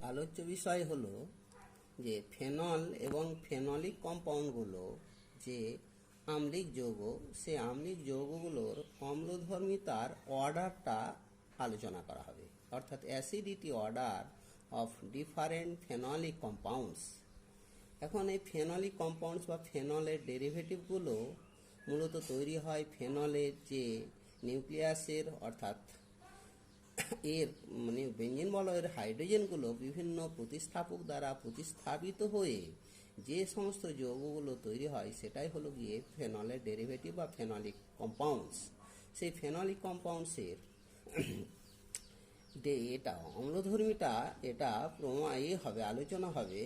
আলোচ্য বিষয় হলো যে ফেনল এবং ফেনলিক কম্পাউন্ডগুলো যে আম্লিক যৌগ, সে আম্লিক যৌগগুলোর অম্লধর্মিতার অর্ডারটা আলোচনা করা হবে, অর্থাৎ acidity order of different phenolic compounds. এখন এই ফেনলিক কম্পাউন্ডস বা ফেনলের ডেরিভেটিভগুলো মূলত তৈরি হয় ফেনলের যে নিউক্লিয়াসের, অর্থাৎ এর মানে বেঞ্জিন বলয়ের হাইড্রোজেনগুলো বিভিন্ন প্রতিস্থাপক দ্বারা প্রতিস্থাপিত হয়ে যে সমস্ত যৌগগুলো তৈরি হয় সেটাই হলো গিয়ে ফেনলের ডেরিভেটিভ বা ফেনলিক কম্পাউন্ডস। সেই ফেনলিক কম্পাউন্ডসের এটা অম্লধর্মিতা, এটা হবে আলোচনা হবে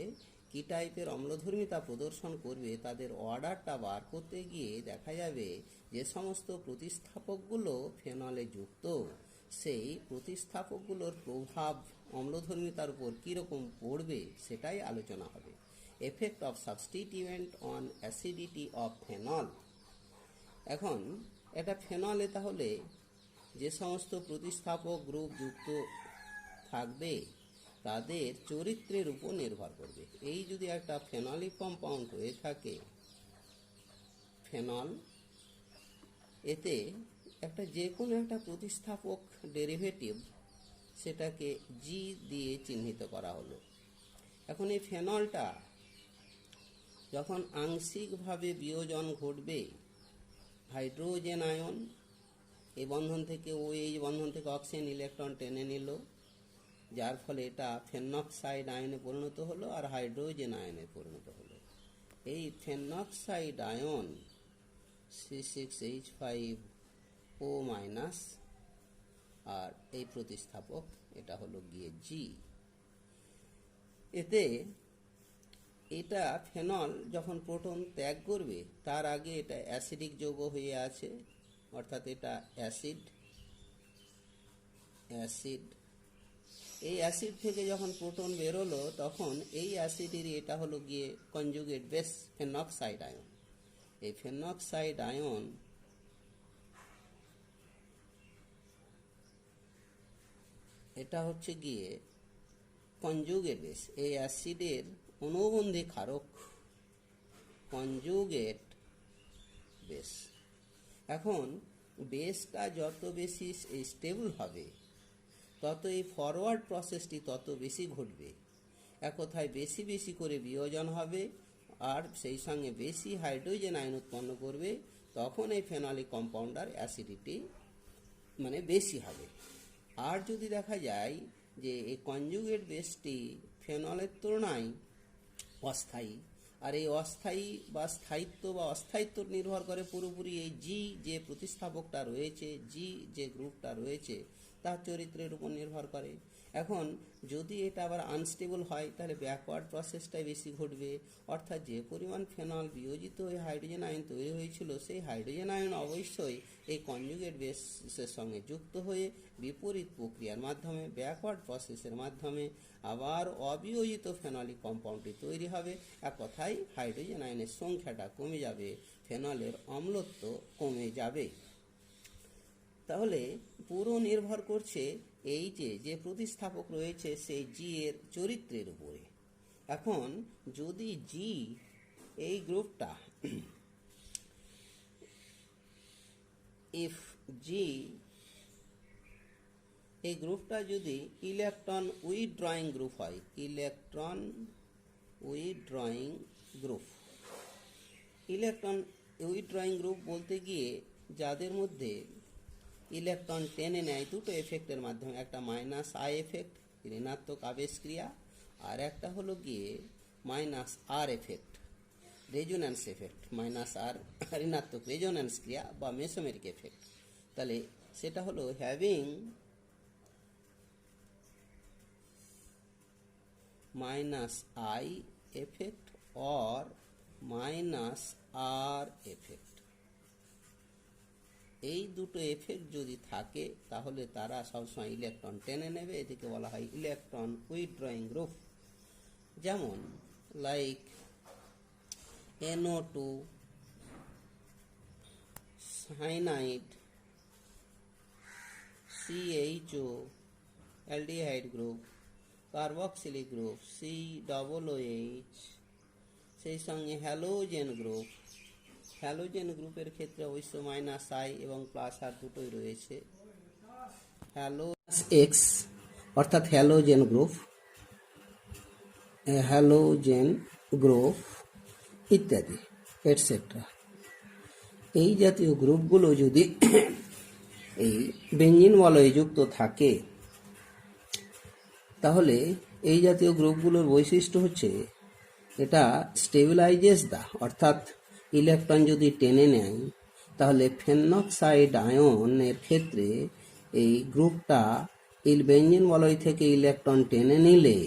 কি টাইপের অম্লধর্মিতা প্রদর্শন করবে। তাদের অর্ডারটা বার করতে গিয়ে দেখা যাবে যে সমস্ত প্রতিস্থাপকগুলো ফেনলে যুক্ত, সেই প্রতিস্থাপকগুলোর প্রভাব অম্লধর্মিতার উপর কীরকম পড়বে সেটাই আলোচনা হবে। Effect of substituent on acidity of phenol. এখন এটা ফেনলে তাহলে যে সমস্ত প্রতিস্থাপক গ্রুপ যুক্ত থাকবে তাদের চরিত্রের উপর নির্ভর করবে। এই যদি একটা ফেনলিক কম্পাউন্ড হয়ে থাকে ফেনল, এতে একটা যে কোনো একটা প্রতিস্থাপক ডেরিভেটিভ সেটাকে জি দিয়ে চিহ্নিত করা হলো। এখন এই ফেনলটা যখন আংশিকভাবে বিয়োজন ঘটবে, হাইড্রোজেন আয়ন এই বন্ধন থেকে এই বন্ধন থেকে অক্সিজেন ইলেকট্রন টেনে নিল, যার ফলে এটা ফেনক্সাইড আয়নে পরিণত হলো আর হাইড্রোজেন আয়নে পরিণত হলো। এই ফেনক্সাইড আয়ন C6H5O- আর এই প্রতিস্থাপক এটা হলো গিয়ে জি। এতে এটা ফেনল যখন প্রোটন ত্যাগ করবে তার আগে এটা অ্যাসিডিক যৌগ হয়ে আছে, অর্থাৎ এটা অ্যাসিড। এই অ্যাসিড থেকে যখন প্রোটন বেরোলো তখন এই অ্যাসিডেরই এটা হলো গিয়ে কনজুগেট বেস ফেনক্সাইড আয়ন। এই ফেনক্সাইড আয়ন এটা হচ্ছে গিয়ে কনজুগেট বেস, এই অ্যাসিডের অনুবন্ধী ক্ষারক কনজুগেট বেস। এখন বেসটা যত বেশি স্টেবল হবে তত এই ফরওয়ার্ড প্রসেসটি তত বেশি ঘটবে। এক কথায় বেশি বেশি করে বিয়োজন হবে আর সেই সঙ্গে বেশি হাইড্রোজেন আয়ন উৎপন্ন করবে, তখন এই ফেনলিক কম্পাউন্ডার অ্যাসিডিটি মানে বেশি হবে। আর যদি দেখা যায় যে এই কনজুগেট বেসটি ফেনলের তুলনায় অস্থায়ী, আর এই অস্থায়ী বা স্থায়িত্ব বা অস্থায়িত্ব নির্ভর করে পুরোপুরি এই জি যে প্রতিস্থাপকটা রয়েছে, জি যে গ্রুপটা রয়েছে তার চরিত্রের উপর নির্ভর করে। এখন যদি এটা আবার আনস্টেবল হয় তাহলে ব্যাকওয়ার্ড প্রসেসটাই বেশি ঘটবে, অর্থাৎ যে পরিমাণ ফেনল বিয়োজিত হয়ে হাইড্রোজেন আয়ন তৈরি হয়েছিল সেই হাইড্রোজেন আয়ন অবশ্যই এই কনজুগেট বেসের সঙ্গে যুক্ত হয়ে বিপরীত প্রক্রিয়ার মাধ্যমে ব্যাকওয়ার্ড প্রসেসের মাধ্যমে আবার অবিয়োজিত ফেনলিক কম্পাউন্ডটি তৈরি হবে। এক কথায় হাইড্রোজেন আয়নের সংখ্যাটা কমে যাবে, ফেনলের অম্লত্ব কমে যাবে। তাহলে পুরো নির্ভর করছে এই যে প্রতিস্থাপক রয়েছে সেই জি এর চরিত্রের উপরে। এখন যদি জি এই গ্রুপটা ইফ জি এই গ্রুপটা যদি ইলেকট্রন উইথড্রয়িং গ্রুপ হয়, electron withdrawing group, electron withdrawing group বলতে গিয়ে যাদের মধ্যে ইলেকট্রন টেনে নেয় দুটো এফেক্টের মাধ্যমে, একটা মাইনাস আই এফেক্ট ঋণাত্মক আবেশ ক্রিয়া, আর একটা হলো গিয়ে minus R effect resonance effect, minus R ঋণাত্মক রেজোন্যান্স ক্রিয়া বা মেসোমেরিক এফেক্ট। তাহলে সেটা হলো having minus I effect or minus R effect. এই দুটো এফেক্ট যদি থাকে তাহলে তারা সবসময় ইলেকট্রন টেনে নেবে, এটিকে বলা হয় ইলেকট্রন উইথড্রয়িং গ্রুপ। যেমন like NO2 cyanide, CHO aldehyde group, carboxylic group COOH, সেই সঙ্গে হ্যালোজেন গ্রুপ। হ্যালোজেন গ্রুপের ক্ষেত্রে অবশ্য -I এবং +R দুটোই রয়েছে। X অর্থাৎ হ্যালোজেন গ্রুপ ইত্যাদি এটসেট্রা। এই জাতীয় গ্রুপগুলো যদি এই বেঞ্জিন বলয়ে যুক্ত থাকে, তাহলে এই জাতীয় গ্রুপগুলোর বৈশিষ্ট্য হচ্ছে এটা স্টেবিলাইজেস অর্থাৎ ইলেকট্রন যদি টেনে নেয়, তাহলে ফেনক্সাইড আয়নের ক্ষেত্রে এই গ্রুপটা বেঞ্জিন বলয় থেকে ইলেকট্রন টেনে নিলে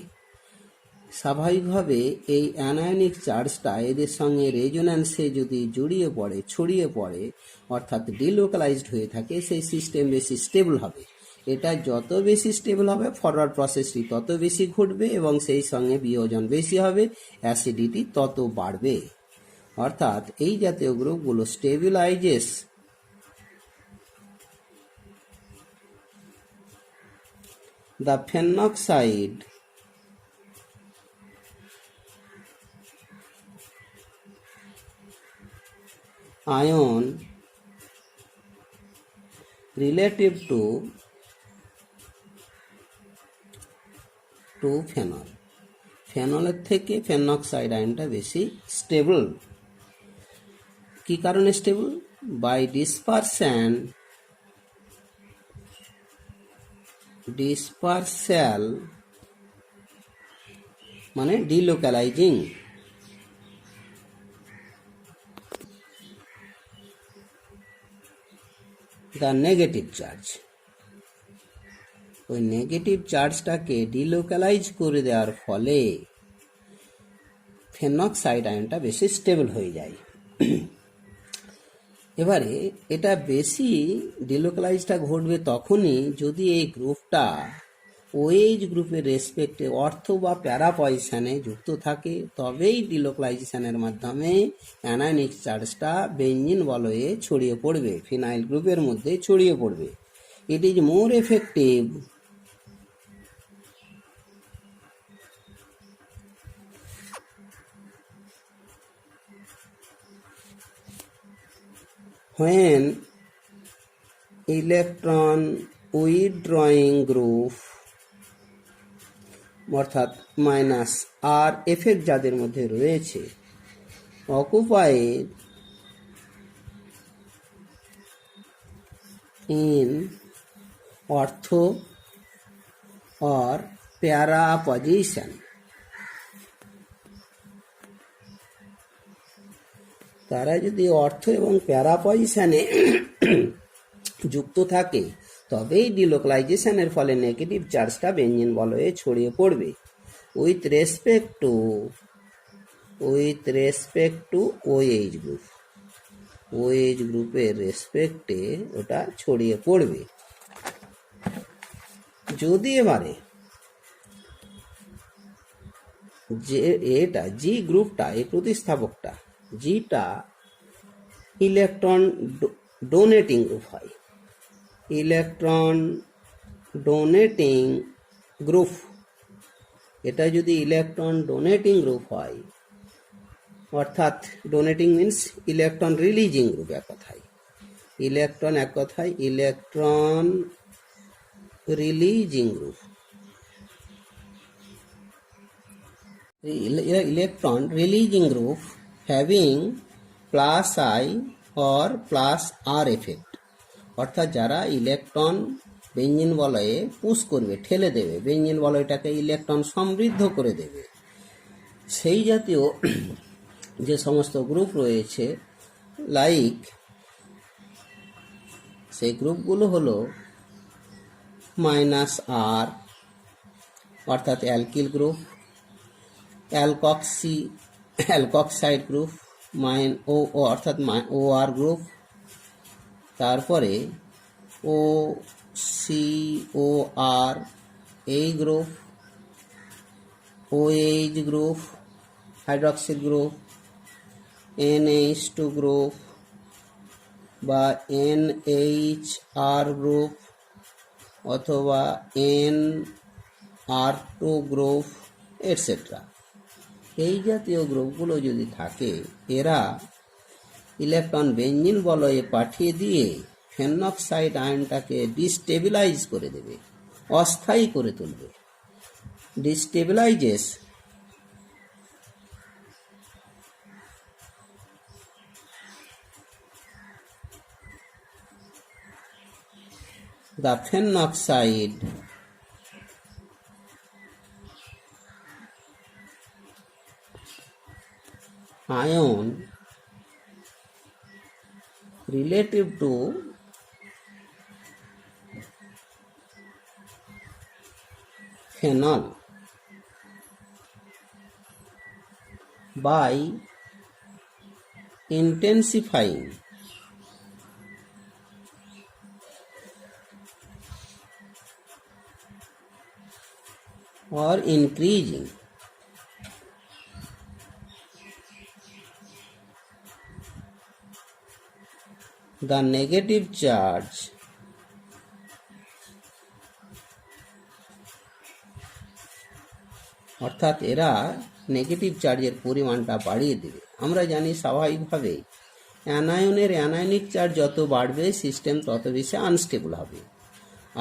স্বাভাবিকভাবে এই অ্যানায়নিক চার্জটা এদের সঙ্গে রেজোন্যান্সে যদি ছড়িয়ে পড়ে অর্থাৎ ডিলোকালাইজড হয়ে থাকে, সেই সিস্টেম বেশি স্টেবল হবে। এটা যত বেশি স্টেবল হবে, ফরওয়ার্ড প্রসেসটি তত বেশি ঘটবে এবং সেই সঙ্গে বিয়োজন বেশি হবে, অ্যাসিডিটি তত বাড়বে। অর্থাৎ এই জাতীয় গ্রুপগুলো stabilises the phenoxide ion relative to phenol. ফেনলের থেকে ফেনক্সাইড আয়নটা বেশি স্টেবল। কি কারণে স্টেবল? বাই ডিসপারসাল মানে ডিলোকালাইজিং দ্য নেগেটিভ চার্জ। ওই নেগেটিভ চার্জটাকে ডিলোকালাইজ করে দেওয়ার ফলে ফেনক্সাইড আয়নটা বেশি স্টেবল হয়ে যায়। এবারে এটা বেশি ডিলোকালাইজটা ঘটবে তখনই যদি এই গ্রুপটা OH গ্রুপের রেসপেক্টে অর্থ বা প্যারা পজিশনে যুক্ত থাকে, তবেই ডিলোকালাইজেশনের মাধ্যমে অ্যানায়নিক চার্জটা বেঞ্জিন বলয়ে ছড়িয়ে পড়বে, ফিনাইল গ্রুপের মধ্যে ছড়িয়ে পড়বে। It is more effective when electron withdrawing group অর্থাৎ -R এফেক্ট যাদের মধ্যে রয়েছে occupied in ortho or para position, তারা যদি অর্থ এবং প্যারা পজিশনে যুক্ত থাকে, তবেই ডিলোকালাইজেশনের ফলে নেগেটিভ চার্জটা বেঞ্জিন বলয়ে ছড়িয়ে পড়বে with respect to OH group. OH গ্রুপের রেসপেক্টে ওটা ছড়িয়ে পড়বে। যদি এবারে যে এটা জি গ্রুপটা, এই প্রতিস্থাপকটা জিটা ইলেকট্রন ডোনেটিং গ্রুপ হয়, ইলেকট্রন ডোনেটিং গ্রুপ, এটা যদি ইলেকট্রন ডোনেটিং গ্রুপ হয়, অর্থাৎ donating means electron releasing group, এক কথায় electron releasing group. Electron releasing group having +I or +R effect, অর্থাৎ যারা ইলেকট্রন বেঞ্জিন বলয়ে পুশ করবে, ঠেলে দেবে, বেঞ্জিন বলয়টাকে ইলেকট্রন সমৃদ্ধ করে দেবে, সেই জাতীয় যে সমস্ত গ্রুপ রয়েছে, লাইক সেই গ্রুপগুলো হলো -R অর্থাৎ অ্যালকিল গ্রুপ, অ্যালকক্সাইড গ্রুপ, অর্থাৎ OR গ্রুপ, তারপরে OCOR এই group, OH group, hydroxyl group, NH2 group বা NHR গ্রুপ অথবা R2 গ্রুপ এটসেট্রা। এই জাতীয় গ্রুপগুলো যদি থাকে, এরা ইলেকট্রন বেঞ্জিন বলয়ে পাঠিয়ে দিয়ে ফেনক্সাইড আয়নটাকে ডিস্টেবিলাইজ করে দেবে, অস্থায়ী করে তুলবে। ডিস্টেবিলাইজেস the phenoxide ion relative to phenol by intensifying or increasing the negative charge অর্থাৎ এরা নেগেটিভ চার্জের পরিমাণটা বাড়িয়ে দেবে। আমরা জানি স্বাভাবিকভাবে অ্যানায়নের অ্যানায়নিক চার্জ যত বাড়বে সিস্টেম তত বেশি আনস্টেবল হবে,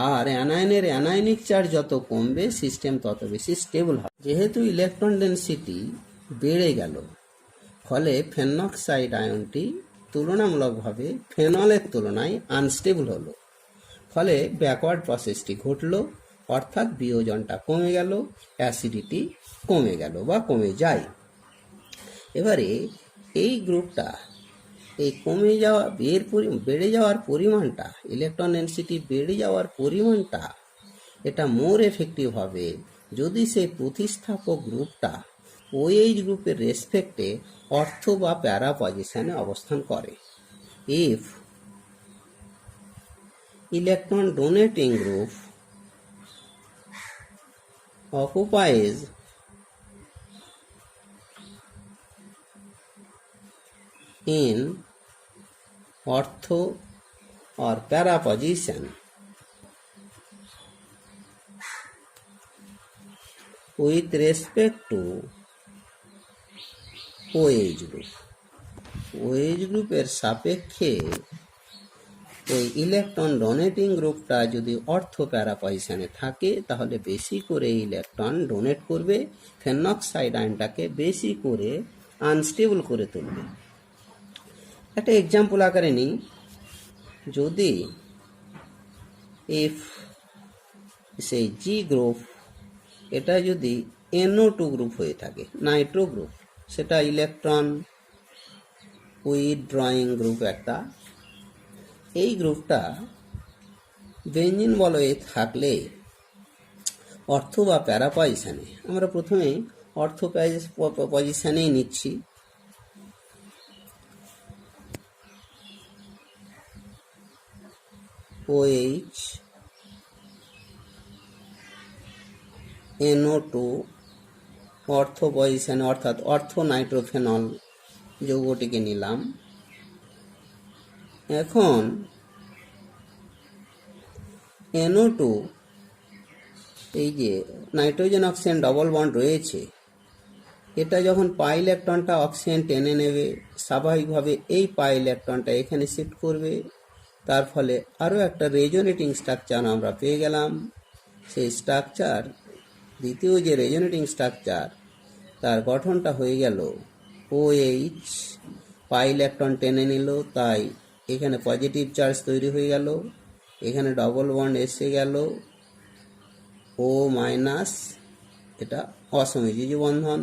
আর অ্যানায়নের অ্যানায়নিক চার্জ যত কমবে সিস্টেম তত বেশি স্টেবল হবে। যেহেতু ইলেকট্রন ডেনসিটি বেড়ে গেল, ফলে ফেনক্সাইড আয়নটি তুলনামূলকভাবে ফেনলের তুলনায় আনস্টেবল হলো, ফলে ব্যাকওয়ার্ড প্রসেসটি ঘটলো, অর্থাৎ বিয়োজনটা কমে গেল, অ্যাসিডিটি কমে গেল বা কমে যায়। এবারে এই গ্রুপটা এই কমে যাওয়া বেড়ে যাওয়ার পরিমাণটা, ইলেকট্রন ডেনসিটি বেড়ে যাওয়ার পরিমাণটা, এটা মোর এফেক্টিভ হবে যদি সেই প্রতিস্থাপক গ্রুপটা OH গ্রুপের রেসপেক্টে অর্থ বা প্যারা পজিশনে অবস্থান করে। If electron donating group occupies in ortho or para position with respect to OH group, OH গ্রুপের সাপেক্ষে ওই ইলেকট্রন ডোনেটিং গ্রুপটা যদি অর্থ প্যারা পজিশনে থাকে, তাহলে বেশি করে ইলেকট্রন ডোনেট করবে, ফেনক্সাইড আয়নটাকে বেশি করে আনস্টেবল করে তুলবে। একটা এক্সাম্পল আকারে নিই, যদি ইফ সেই জি গ্রুপ এটা যদি NO2 গ্রুপ হয়ে থাকে, নাইট্রো গ্রুপ, সেটা ইলেকট্রন উইথড্রয়িং গ্রুপ একটা। এই গ্রুপটা বেঞ্জিন বলয়ে থাকলে অর্থ বা প্যারা পজিশনে, আমরা প্রথমে অর্থ পজিশনেই নিচ্ছি। OH NO2 অর্থ পজিশনে, অর্থাৎ অর্থ নাইট্রোফেনল যৌগটিকে নিলাম। এখন NO2 এই যে নাইট্রোজেন অক্সিজেন ডবল বন্ড রয়েছে, এটা যখন পাই ইলেকট্রনটা অক্সিজেন টেনে নেবে, স্বাভাবিকভাবে এই পাই ইলেকট্রনটা এখানে শিফট করবে, তার ফলে আরও একটা রেজোনেটিং স্ট্রাকচার আমরা পেয়ে গেলাম। সেই স্ট্রাকচার, দ্বিতীয় যে রেজোনেটিং স্ট্রাকচার, তার গঠনটা হয়ে গেল OH, পাই ইলেকট্রন টেনে নিল, তাই এখানে পজিটিভ চার্জ তৈরি হয়ে গেল, এখানে ডবল বন্ড এসে গেল O মাইনাস, এটা অসমযোজী বন্ধন,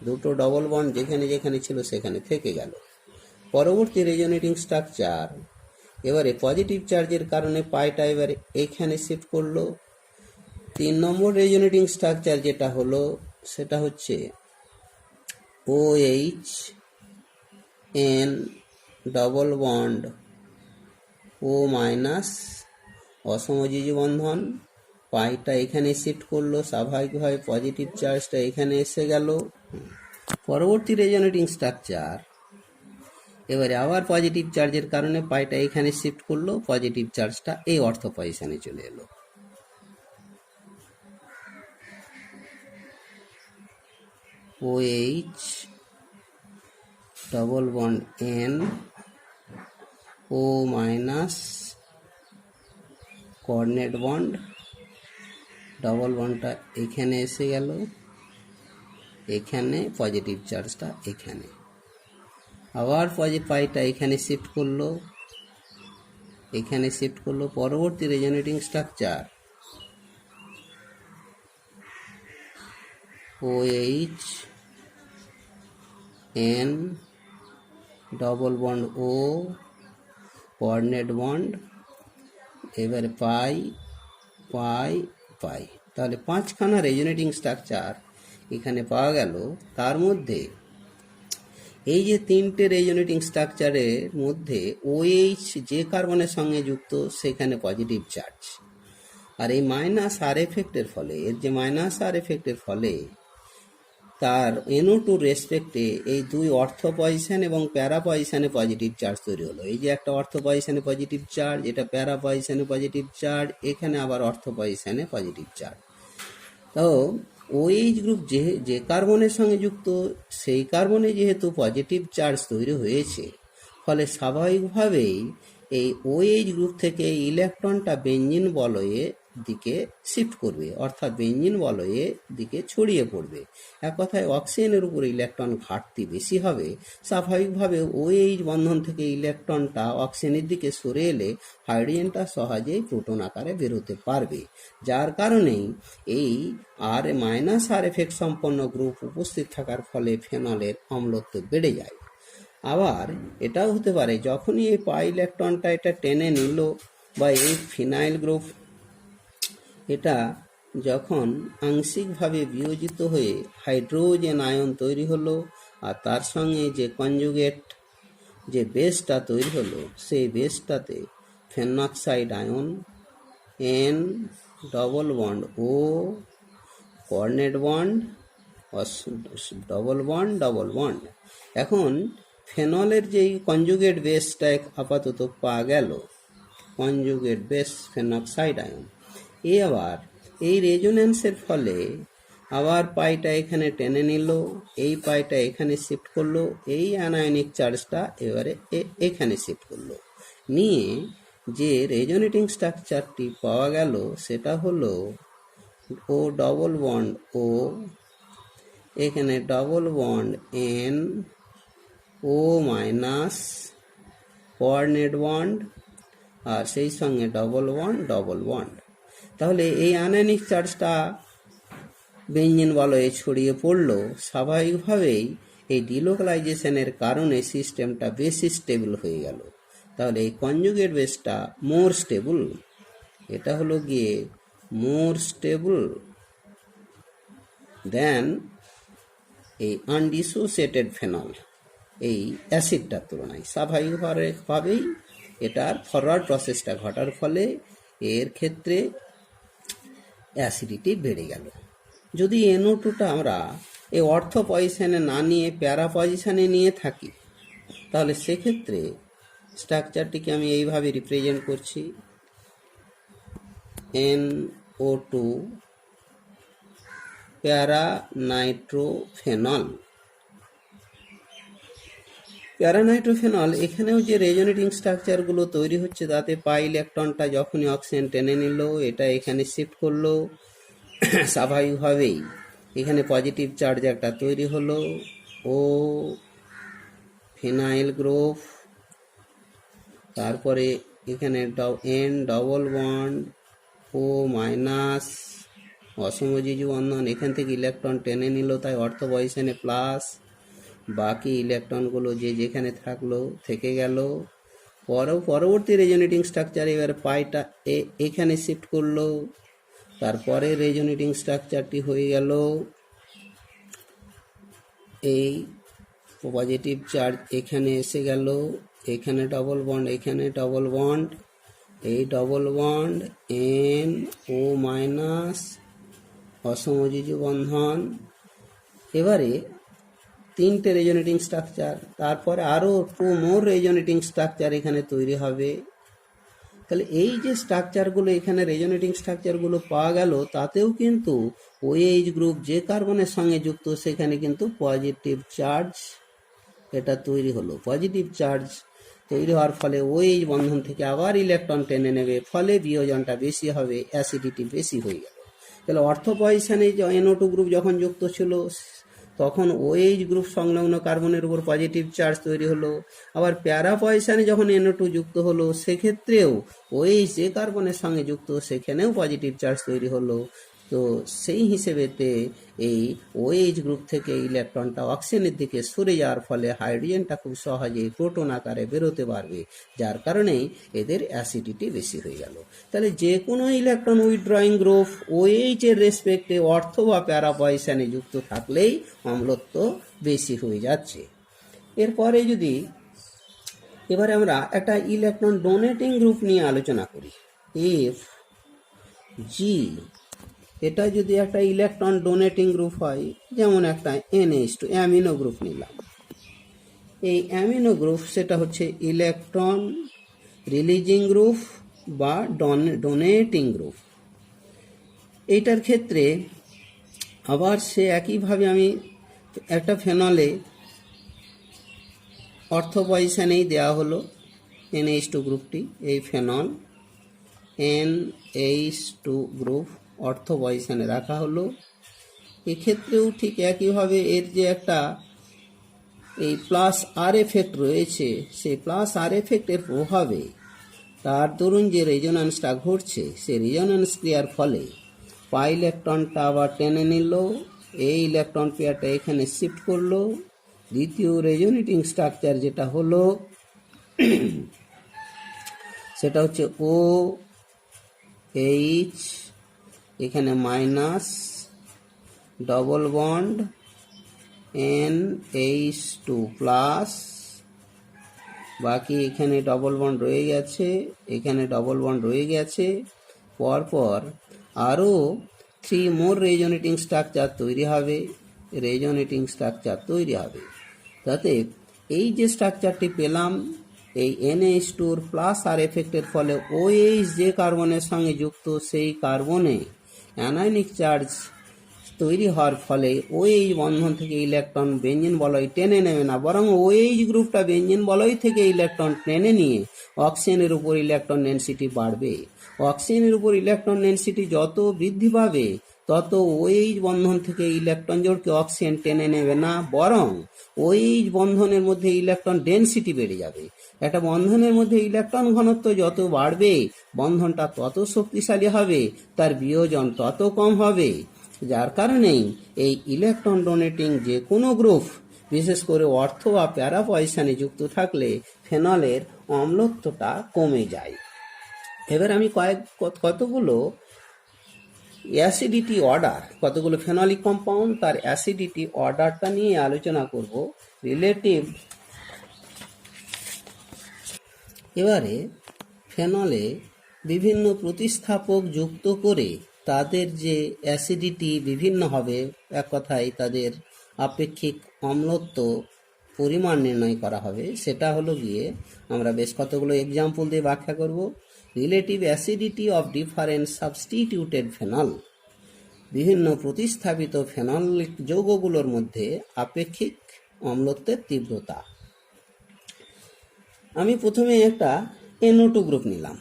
দুটো ডবল বন্ড যেখানে যেখানে ছিল সেখানে থেকে গেল। পরবর্তী রেজোনেটিং স্ট্রাকচার, এবারে পজিটিভ চার্জের কারণে পাইটা এবারে এখানে শিফট করলো। 3 নম্বর রেজোনেটিং স্ট্রাকচার যেটা হলো সেটা হচ্ছে OH N double bond O minus, অসমযোজী বন্ধন, পাইটা এখানে শিফট করলো, স্বাভাবিকভাবে পজিটিভ চার্জটা এখানে এসে গেল। পরবর্তী রেজোনেটিং স্ট্রাকচার, এবারে আবার পজিটিভ চার্জের কারণে পাইটা এখানে শিফট করলো, পজিটিভ চার্জটা এই অর্থ পজিশনে চলে এলো। OH double bond N O minus coordinate bond, double বন্ডটা এখানে এসে গেল, এখানে পজিটিভ চার্জটা এখানে, আবার পাইটা এখানে শিফট করলো, এখানে শিফট করলো। পরবর্তী resonating structure OH N double bond O coordinate bond, এবারে পাই পাই পাই। তাহলে 5খানা রেজোনেটিং স্ট্রাকচার এখানে পাওয়া গেল। তার মধ্যে এই যে 3টে রেজোনেটিং স্ট্রাকচারের মধ্যে OH যে কার্বনের সঙ্গে যুক্ত সেখানে পজিটিভ চার্জ, আর এই মাইনাস আর এফেক্টের ফলে, এর যে মাইনাস আর এফেক্টের ফলে তার NO2 রেসপেক্টে এই দুই অর্থ পজিশন এবং প্যারা পজিশনে পজিটিভ চার্জ তৈরি হলো। এই যে একটা অর্থ পজিশনে পজিটিভ চার্জ, এটা প্যারা পজিশনে পজিটিভ চার্জ, এখানে আবার অর্থ পজিশনে পজিটিভ চার্জ। তো OH গ্রুপ যে কার্বনের সঙ্গে যুক্ত সেই কার্বনে যেহেতু পজিটিভ চার্জ তৈরি হয়েছে, ফলে স্বাভাবিকভাবেই এই OH গ্রুপ থেকে ইলেকট্রনটা বেঞ্জিন বলয়ের দিকে শিফট করবে, অর্থাৎ বেঞ্জিন বলয়ের দিকে ছড়িয়ে পড়বে। এক কথায় অক্সিজেনের উপর ইলেকট্রন ঘাটতি বেশি হবে। স্বাভাবিকভাবে OH বন্ধন থেকে ইলেকট্রনটা অক্সিজেনের দিকে সরে এলে হাইড্রোজেনটা সহজেই প্রোটন আকারে বেরোতে পারবে, যার কারণেই এই আর মাইনাস আর এফেক্ট সম্পন্ন গ্রুপ উপস্থিত থাকার ফলে ফেনলের অম্লত্ব বেড়ে যায়। আবার এটাও হতে পারে যখনই এই পাই ইলেকট্রনটা এটা টেনে নিল, বা এই ফিনাইল গ্রুপ এটা যখন আংশিকভাবে বিয়োজিত হয়ে হাইড্রোজেন আয়ন তৈরি হলো, আর তার সঙ্গে যে কনজুগেট যে বেসটা তৈরি হলো, সেই বেসটাতে phenoxide ion N double bond O coordinate bond double bond double bond. এখন ফেনলের যেই কনজুগেট বেসটা আপাতত পাওয়া গেল, কনজুগেট বেস ফেনক্সাইড আয়ন, আবার এই রেজোন্যান্সের ফলে আবার পাইটা এখানে টেনে নিল, এই পাইটা এখানে শিফট করলো, এই অ্যানায়নিক চার্জটা এবারে এখানে শিফট করলো, নিয়ে যে রেজোনেটিং স্ট্রাকচারটি পাওয়া গেল সেটা হলো O ডবল বন্ড O, এখানে double bond N O minus coordinate bond, আর সেই সঙ্গে ডবল বন্ড ডবল বন্ড। তাহলে এই আয়নিক চার্জটা বেঞ্জিন বলয়ে ছড়িয়ে পড়লো। স্বাভাবিকভাবেই এই ডিলোকালাইজেশনের কারণে সিস্টেমটা বেশি স্টেবল হয়ে গেল। তাহলে এই কনজুগেট বেসটা মোর স্টেবল, এটা হলো গিয়ে মোর স্টেবল দেন এই আনডিসোসিয়েটেড ফেনল, এই অ্যাসিডটার তুলনায়। স্বাভাবিকভাবেই এটার ফরওয়ার্ড প্রসেসটা ঘটার ফলে এর ক্ষেত্রে অ্যাসিডিটি বেড়ে গেল। যদি NO2টা আমরা এই অর্থ পজিশনে না নিয়ে প্যারা পজিশনে নিয়ে থাকি, তাহলে সেক্ষেত্রে স্ট্রাকচারটিকে আমি এইভাবে রিপ্রেজেন্ট করছি, NO2 প্যারা নাইট্রোফেনল। প্যারা নাইট্রোফেনল এখানেও যে রেজোনেটিং স্ট্রাকচারগুলো তৈরি হচ্ছে, তাতে পাই ইলেকট্রনটা যখনই অক্সিজেন টেনে নিল, এটা এখানে শিফট করলো, স্বাভাবিকভাবেই এখানে পজিটিভ চার্জ একটা তৈরি হলো, ও ফিনাইল গ্রুপ, তারপরে এখানে N double bond O minus অসমযোজী বন্ধন, এখান থেকে ইলেকট্রন টেনে নিল, তাই অর্থ পজিশনে প্লাস, বাকি ইলেকট্রনগুলো যে যেখানে থাকলো থেকে গেল। পরবর্তী রেজোনেটিং স্ট্রাকচার এবার পাইটা এখানে শিফট করলো, তারপরে রেজোনেটিং স্ট্রাকচারটি হয়ে গেল এই পজিটিভ চার্জ এখানে এসে গেল, এখানে ডবল বন্ড, এখানে ডবল বন্ড, এই double bond N O minus অসমযোজী বন্ধন। এবারে 3টে রেজোনেটিং স্ট্রাকচার, তারপরে আরও 2 মোর রেজোনেটিং স্ট্রাকচার এখানে তৈরি হবে। তাহলে এই যে স্ট্রাকচারগুলো এখানে রেজোনেটিং স্ট্রাকচারগুলো পাওয়া গেল, তাতেও কিন্তু OH গ্রুপ যে কার্বনের সঙ্গে যুক্ত সেখানে কিন্তু পজিটিভ চার্জ এটা তৈরি হলো। পজিটিভ চার্জ তৈরি হওয়ার ফলে OH বন্ধন থেকে আবার ইলেকট্রন টেনে নেবে, ফলে বিয়োজনটা বেশি হবে, অ্যাসিডিটি বেশি হয়ে গেল। তাহলে অর্থ পজিশনে NO2 গ্রুপ যখন যুক্ত ছিল তখন OH গ্রুপ সংলগ্ন কার্বনের উপর পজিটিভ চার্জ তৈরি হলো। আবার প্যারা পজিশনে যখন NO2 যুক্ত হলো সেক্ষেত্রেও OH যে কার্বনের সঙ্গে যুক্ত সেখানেও পজিটিভ চার্জ তৈরি হলো। তো সেই হিসেবেতে এই OH গ্রুপ থেকে ইলেকট্রনটা অক্সিজেনের দিকে সরে যাওয়ার ফলে হাইড্রোজেনটা খুব সহজেই প্রোটন আকারে বেরোতে পারবে, যার কারণেই এদের অ্যাসিডিটি বেশি হয়ে গেল। তাহলে যে কোনো ইলেকট্রন উইথড্রয়িং গ্রুপ OH এর রেসপেক্টে অর্থ বা প্যারা পজিশনে যুক্ত থাকলেই অম্লত্ব বেশি হয়ে যাচ্ছে। এরপরে যদি এবারে আমরা একটা ইলেকট্রন ডোনেটিং গ্রুপ নিয়ে আলোচনা করি, এফ জি, এটা যদি একটা ইলেকট্রন ডোনেটিং গ্রুপ হয়, যেমন একটা NH2 অ্যামিনো গ্রুপ নিলাম, এই অ্যামিনো গ্রুপ সেটা হচ্ছে ইলেকট্রন রিলিজিং গ্রুপ বা ডোনেটিং গ্রুপ। এইটার ক্ষেত্রে আবার সে একইভাবে আমি একটা ফেনলে অর্থ পজিশনেই দেওয়া হলো NH2 গ্রুপটি, এই ফেনল NH2 গ্রুপ অর্থ পজিশনে রাখা হলো। এক্ষেত্রেও ঠিক একইভাবে এর যে একটা এই প্লাস আর এফেক্ট রয়েছে, সেই প্লাস আর এফেক্টের প্রভাবে তার দরুন যে রেজোন্যান্সটা ঘটছে, সেই রেজোন্যান্স ক্রিয়ার ফলে পাই ইলেকট্রনটা আবার টেনে নিল, এই ইলেকট্রন পেয়ারটা এখানে শিফট করলো। দ্বিতীয় রেজোনেটিং স্ট্রাকচার যেটা হলো সেটা হচ্ছে OH, এখানে minus, double bond NH2 plus, বাকি এখানে ডবল বন্ড রয়ে গেছে, এখানে ডবল বন্ড রয়ে গেছে। পরপর আরও 3 মোর রেজোনেটিং স্ট্রাকচার তৈরি হবে, তাতে এই যে স্ট্রাকচারটি পেলাম, এই NH2 প্লাস আর এফেক্টের ফলে OH যে কার্বনের সঙ্গে যুক্ত সেই কার্বনে অ্যানায়নিক চার্জ তৈরি হওয়ার ফলে OH বন্ধন থেকে ইলেকট্রন বেঞ্জিন বলয় টেনে নেবে না, বরং OH গ্রুপটা বেঞ্জিন বলয় থেকে ইলেকট্রন টেনে নিয়ে অক্সিজেনের উপর ইলেকট্রন ডেনসিটি বাড়বে। অক্সিজেনের উপর ইলেকট্রন ডেনসিটি যত বৃদ্ধি পাবে তত OH বন্ধন থেকে ইলেকট্রন জোড়কে অক্সিজেন টেনে নেবে না, বরং OH বন্ধনের মধ্যে ইলেকট্রন ডেনসিটি বেড়ে যাবে। একটা বন্ধনের মধ্যে ইলেকট্রন ঘনত্ব যত বাড়বে বন্ধনটা তত শক্তিশালী হবে, তার বিয়োজন তত কম হবে, যার কারণেই এই ইলেকট্রন ডোনেটিং যে কোনো গ্রুপ, বিশেষ করে অর্থ বা প্যারা পজিশনে যুক্ত থাকলে ফেনলের অম্লত্বটা কমে যায়। এবার আমি কতগুলো অ্যাসিডিটি অর্ডার, কতগুলো ফেনলিক কম্পাউন্ড তার অ্যাসিডিটি অর্ডারটা নিয়ে আলোচনা করব রিলেটিভ। এবারে ফেনলে বিভিন্ন প্রতিস্থাপক যুক্ত করে তাদের যে অ্যাসিডিটি বিভিন্ন হবে, এক কথায় তাদের আপেক্ষিক অম্লত্ব পরিমাণ নির্ণয় করা হবে। সেটা হলো গিয়ে আমরা বেশ কতগুলো এক্সাম্পল দিয়ে ব্যাখ্যা করব। Relative acidity of different substituted phenol, বিভিন্ন প্রতিস্থাপিত ফেনলিক যৌগগুলোর মধ্যে আপেক্ষিক অম্লত্বের তীব্রতা। আমি প্রথমে একটা NO2 গ্রুপ নিলাম,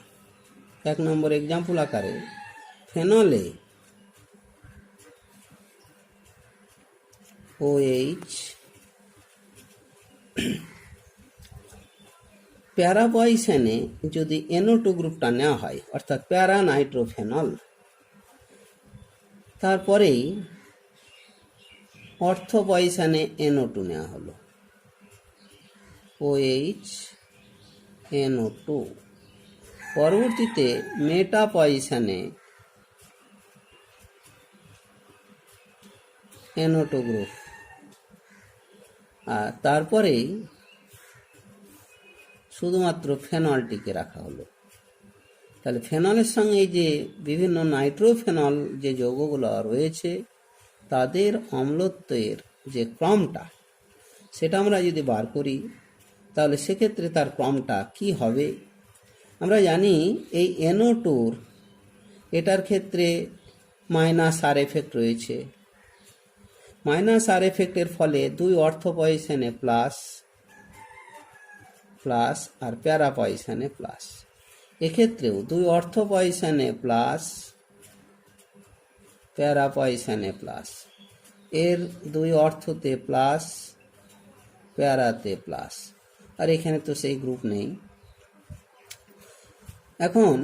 1 নম্বর এক্সাম্পল আকারে ফেনলে OH প্যারা পজিশনে যদি NO2 গ্রুপটা নেওয়া হয়, অর্থাৎ প্যারা নাইট্রোফেনল, তারপরেই অর্থ পজিশনে NO2 নেওয়া হলো, OH NO2, পরবর্তীতে মেটা পজিশনে NO2 গ্রুপ, আর তারপরেই শুধুমাত্র ফেনলটিকে রাখা হলো। তাহলে ফেনলের সঙ্গে এই যে বিভিন্ন নাইট্রোফেনল যে যৌগগুলো রয়েছে তাদের অম্লত্বের যে ক্রমটা, সেটা আমরা যদি বার করি তাহলে সেক্ষেত্রে তার ক্রমটা কি হবে। আমরা জানি এই NO2 এটার ক্ষেত্রে মাইনাস আর এফেক্ট রয়েছে। মাইনাস আর এফেক্টের ফলে দুই অর্থ পজিশনে প্লাস প্লাস আর প্যারা পজিশনে প্লাস। এক্ষেত্রেও দুই অর্থ পজিশনে প্লাস প্যারা পজিশনে প্লাস, এর দুই অর্থতে প্লাস প্যারাতে প্লাস, আর এখানে তো সেই গ্রুপ নেই। এখন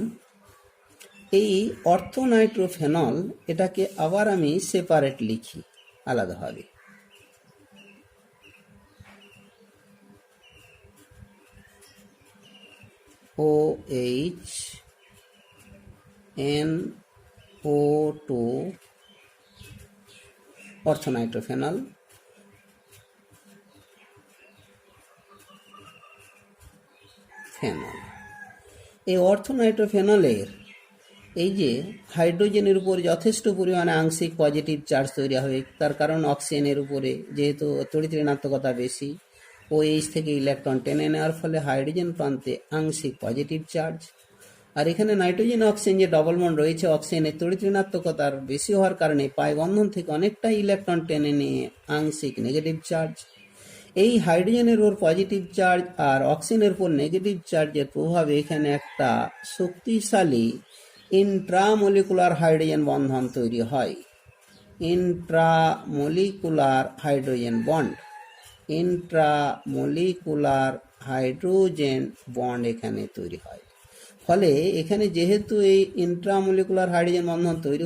এই অর্থোনাইট্রোফেনল এটাকে আবার আমি সেপারেট লিখি আলাদাভাবে। OH NO2 orthonitrophenol, phenol. এই অর্থোনাইট্রোফেনলের এই যে হাইড্রোজেনের উপর যথেষ্ট পরিমাণে আংশিক পজিটিভ চার্জ তৈরি হবে, তার কারণ অক্সিজেনের উপরে যেহেতু তড়িৎ ঋণাত্মকতা বেশি, OH থেকে ইলেকট্রন টেনে নেওয়ার ফলে হাইড্রোজেন প্রান্তে আংশিক পজিটিভ চার্জ। আর এখানে নাইট্রোজেন অক্সিজেন যে ডবল বন্ড রয়েছে, অক্সিজেনের তড়িৎ ঋণাত্মকতার বেশি হওয়ার কারণে পাই বন্ধন থেকে অনেকটা ইলেকট্রন টেনে নিয়ে আংশিক নেগেটিভ চার্জ। এই হাইড্রোজেনের উপর পজিটিভ চার্জ আর অক্সিজেনের উপর নেগেটিভ চার্জের প্রভাবে এখানে একটা শক্তিশালী ইন্ট্রামলিকুলার হাইড্রোজেন বন্ধন তৈরি হয়। Intramolecular hydrogen bond, intramolecular hydrogen bond এখানে তৈরি হয়। ফলে এখানে যেহেতু এই ইন্ট্রামলিকুলার হাইড্রোজেন বন্ধন তৈরি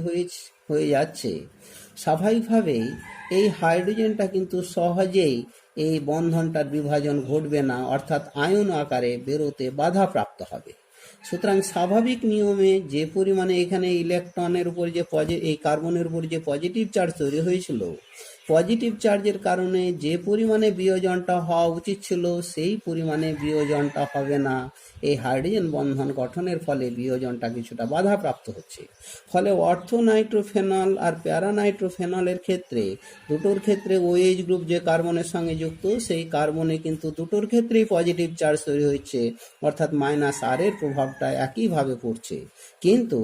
হয়ে যাচ্ছে, স্বাভাবিকভাবেই এই হাইড্রোজেনটা কিন্তু সহজেই এই বন্ধনটার বিভাজন ঘটবে না, অর্থাৎ আয়ন আকারে বেরোতে বাধাপ্রাপ্ত হবে। সুতরাং স্বাভাবিক নিয়মে যে পরিমাণে এখানে ইলেকট্রনের উপর যে এই কার্বনের উপর যে পজিটিভ চার্জ তৈরি হয়েছিল, পজিটিভ চার্জের কারণে যে পরিমাণে বিয়োজনটা হওয়া উচিত ছিল সেই পরিমাণে বিয়োজনটা হবে না। এই হাইড্রোজেন বন্ধন গঠনের ফলে বিয়োজনটা কিছুটা বাধাপ্রাপ্ত হচ্ছে। ফলে অর্থোনাইট্রোফেনল আর প্যারানাইট্রোফেনলের ক্ষেত্রে দুটোর ক্ষেত্রে OH গ্রুপ যে কার্বনের সঙ্গে যুক্ত, সেই কার্বনে কিন্তু দুটোর ক্ষেত্রেই পজিটিভ চার্জ তৈরি হচ্ছে, অর্থাৎ মাইনাস আর এর প্রভাবটা একইভাবে পড়ছে। কিন্তু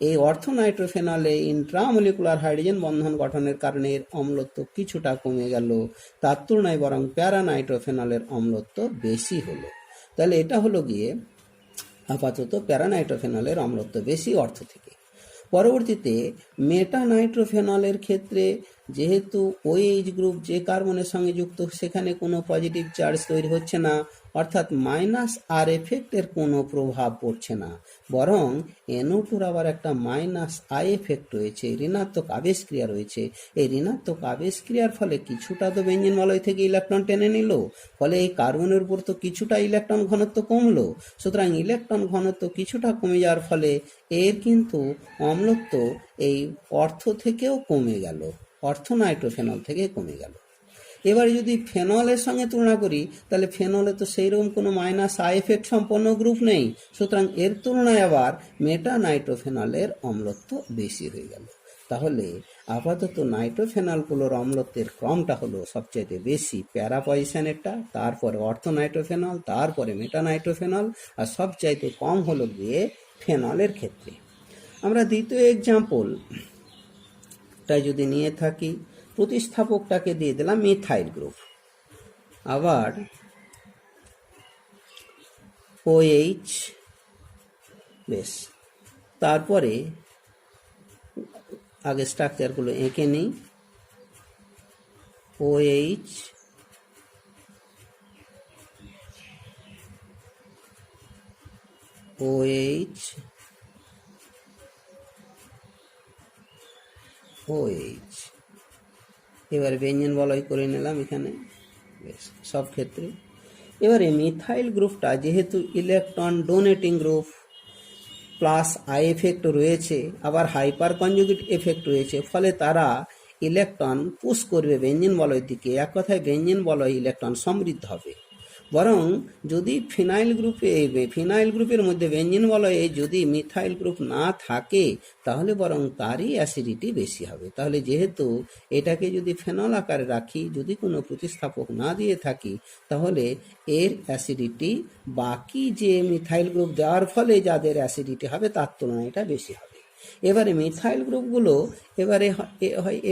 এই অর্থোনাইট্রোফেনলে ইন্ট্রামলিকুলার হাইড্রোজেন বন্ধন গঠনের কারণে এর অম্লত্ব কিছুটা কমে গেল, তার তুলনায় বরং প্যারানাইট্রোফেনলের অম্লত্ব বেশি হলো। তাহলে এটা হলো গিয়ে আপাতত প্যারানাইট্রোফেনলের অম্লত্ব বেশি অর্থ থেকে। পরবর্তীতে মেটানাইট্রোফেনলের ক্ষেত্রে যেহেতু OH গ্রুপ যে কার্বনের সঙ্গে যুক্ত, সেখানে কোনো পজিটিভ চার্জ তৈরি হচ্ছে না, অর্থাৎ মাইনাস আর এফেক্টের কোনো প্রভাব পড়ছে না, বরং NO2 আবার একটা মাইনাস আই এফেক্ট রয়েছে, ঋণাত্মক আবেশ ক্রিয়া রয়েছে। এই ঋণাত্মক আবেশ ক্রিয়ার ফলে কিছুটা তো বেঞ্জিন বলয় থেকে ইলেকট্রন টেনে নিল, ফলে এই কার্বনের উপর তো কিছুটা ইলেকট্রন ঘনত্ব কমলো। সুতরাং ইলেকট্রন ঘনত্ব কিছুটা কমে যাওয়ার ফলে এর কিন্তু অম্লত্ব এই অর্থ থেকেও কমে গেল, অর্থোনাইট্রোফেনল থেকে কমে গেল। এবারে যদি ফেনলের সঙ্গে তুলনা করি, তাহলে ফেনলে তো সেইরকম কোনো মাইনাস আই এফেক্ট সম্পন্ন গ্রুপ নেই, সুতরাং এর তুলনায় আবার মেটানাইট্রোফেনলের অম্লত্ব বেশি হয়ে গেল। তাহলে আপাতত নাইট্রোফেনলগুলোর অম্লত্বের ক্রমটা হলো সবচাইতে বেশি প্যারা পজিশনেরটা, তারপরে অর্থোনাইট্রোফেনল, তারপরে মেটানাইট্রোফেনল, আর সবচাইতে কম হলো গিয়ে ফেনলের ক্ষেত্রে। আমরা দ্বিতীয় এক্সাম্পলটা যদি নিয়ে থাকি, প্রতিস্থাপকটাকে দিয়ে দিলাম মিথাইল গ্রুপ, আবার OH, বেশ, তারপরে আগে স্ট্রাকচারগুলো এঁকে নিই। OH, OH, OH, এবারে ব্যঞ্জন বলয় করে নিলাম এখানে, বেশ, সব ক্ষেত্রে। এবারে মিথাইল গ্রুপটা যেহেতু electron donating group, plus I effect রয়েছে, আবার হাইপার কনজুগেট এফেক্ট রয়েছে, ফলে তারা ইলেকট্রন পুশ করবে ব্যঞ্জন বলয়ের দিকে। এক কথায় ব্যঞ্জন বলয় ইলেকট্রন সমৃদ্ধ হবে। বরং যদি ফিনাইল গ্রুপের মধ্যে বেঞ্জিন বলয়ে যদি মিথাইল গ্রুপ না থাকে তাহলে বরং তারই অ্যাসিডিটি বেশি হবে। তাহলে যেহেতু এটাকে যদি ফেনল আকারে রাখি, যদি কোনো প্রতিস্থাপক না দিয়ে থাকি, তাহলে এর অ্যাসিডিটি বাকি যে মিথাইল গ্রুপ দেওয়ার ফলে যাদের অ্যাসিডিটি হবে তার তুলনায় এটা বেশি হবে। এবারে মিথাইল গ্রুপগুলো এবারে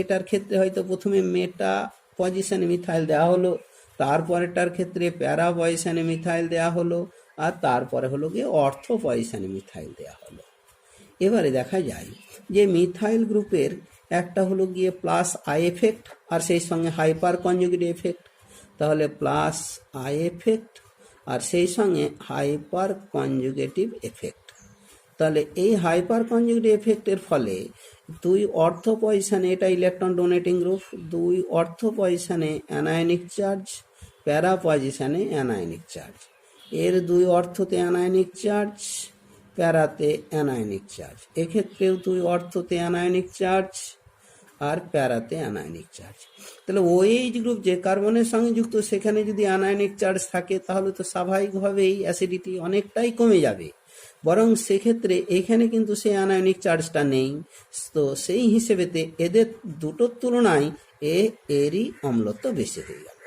এটার ক্ষেত্রে হয়তো প্রথমে মেটা পজিশনে মিথাইল দেওয়া হলো, তারপরেরটার ক্ষেত্রে প্যারা পজিশনে মিথাইল দেওয়া হলো, আর তারপরে হলো গিয়ে অর্থ পজিশনে মিথাইল দেওয়া হলো। এবারে দেখা যায় যে মিথাইল গ্রুপের একটা হলো গিয়ে প্লাস আই এফেক্ট আর সেই সঙ্গে হাইপার কনজুগেট এফেক্ট। তাহলে প্লাস আই এফেক্ট আর সেই সঙ্গে হাইপার কনজুগেটিভ এফেক্ট। তাহলে এই হাইপার কনজুগেটিভ এফেক্টের ফলে দুই অর্থ পজিশনে, এটা ইলেকট্রন ডোনেটিং গ্রুপ, দুই অর্থ পজিশনে অ্যানায়নিক চার্জ, প্যারা পজিশনে অ্যানায়নিক চার্জ। এর দুই অর্থতে অ্যানায়নিক চার্জ, প্যারাতে অ্যানায়নিক চার্জ। এক্ষেত্রেও দুই অর্থতে অ্যানায়নিক চার্জ আর প্যারাতে অ্যানায়নিক চার্জ। তাহলে OH গ্রুপ যে কার্বনের সঙ্গে যুক্ত সেখানে যদি অ্যানায়নিক চার্জ থাকে তাহলে তো স্বাভাবিকভাবেই অ্যাসিডিটি অনেকটাই কমে যাবে। বরং সেক্ষেত্রে এখানে কিন্তু সেই অ্যানায়নিক চার্জটা নেই, তো সেই হিসেবেতে এদের দুটোর তুলনায় এরই অম্লত্ব বেশি হয়ে গেল।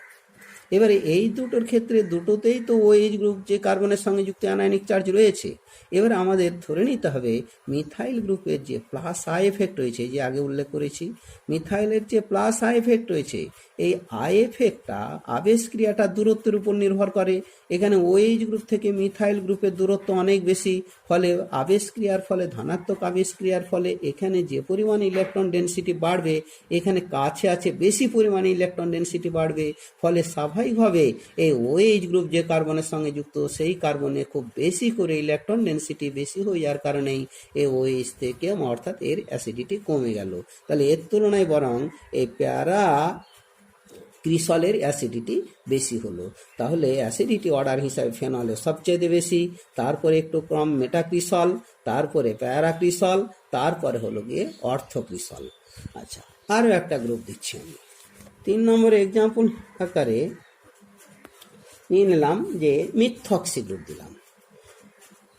এবারে এই দুটোর ক্ষেত্রে দুটোতেই তো OH গ্রুপ যে কার্বনের সঙ্গে যুক্ত অ্যানায়নিক চার্জ রয়েছে। এবার আমাদের ধরে নিতে হবে মিথাইল গ্রুপের যে প্লাস আই এফেক্ট রয়েছে, যে আগে উল্লেখ করেছি মিথাইলের যে প্লাস আই এফেক্ট রয়েছে, এই আই এফেক্টটা আবেশ ক্রিয়াটার দূরত্বের উপর নির্ভর করে। এখানে OH গ্রুপ থেকে মিথাইল গ্রুপের দূরত্ব অনেক বেশি, ফলে আবেশ ক্রিয়ার ফলে, ধনাত্মক আবেশ ক্রিয়ার ফলে এখানে যে পরিমাণে ইলেকট্রন ডেনসিটি বাড়বে, এখানে কাছে আছে বেশি পরিমাণে ইলেকট্রন ডেনসিটি বাড়বে। ফলে স্বাভাবিকভাবে এই OH গ্রুপ যে কার্বনের সঙ্গে যুক্ত সেই কার্বনে খুব বেশি করে ইলেকট্রন ডেনসিটি বেশি হয়ে যাওয়ার কারণেই এই OH থেকে অর্থাৎ এর অ্যাসিডিটি কমে গেল। তাহলে এর তুলনায় বরং এই প্যারা ক্রিসলের অ্যাসিডিটি বেশি হলো। তাহলে অ্যাসিডিটি অর্ডার হিসাবে ফেনলের সবচেয়ে বেশি, তারপরে একটু কম মেটাক্রিসল, তারপরে প্যারাক্রিসল, তারপরে হলো গিয়ে অর্থক্রিসল। আচ্ছা, আরও একটা গ্রুপ দিচ্ছি আমি 3 নম্বর এক্সাম্পল আকারে নিয়ে নিলাম যে মিথক্সি গ্রুপ দিলাম।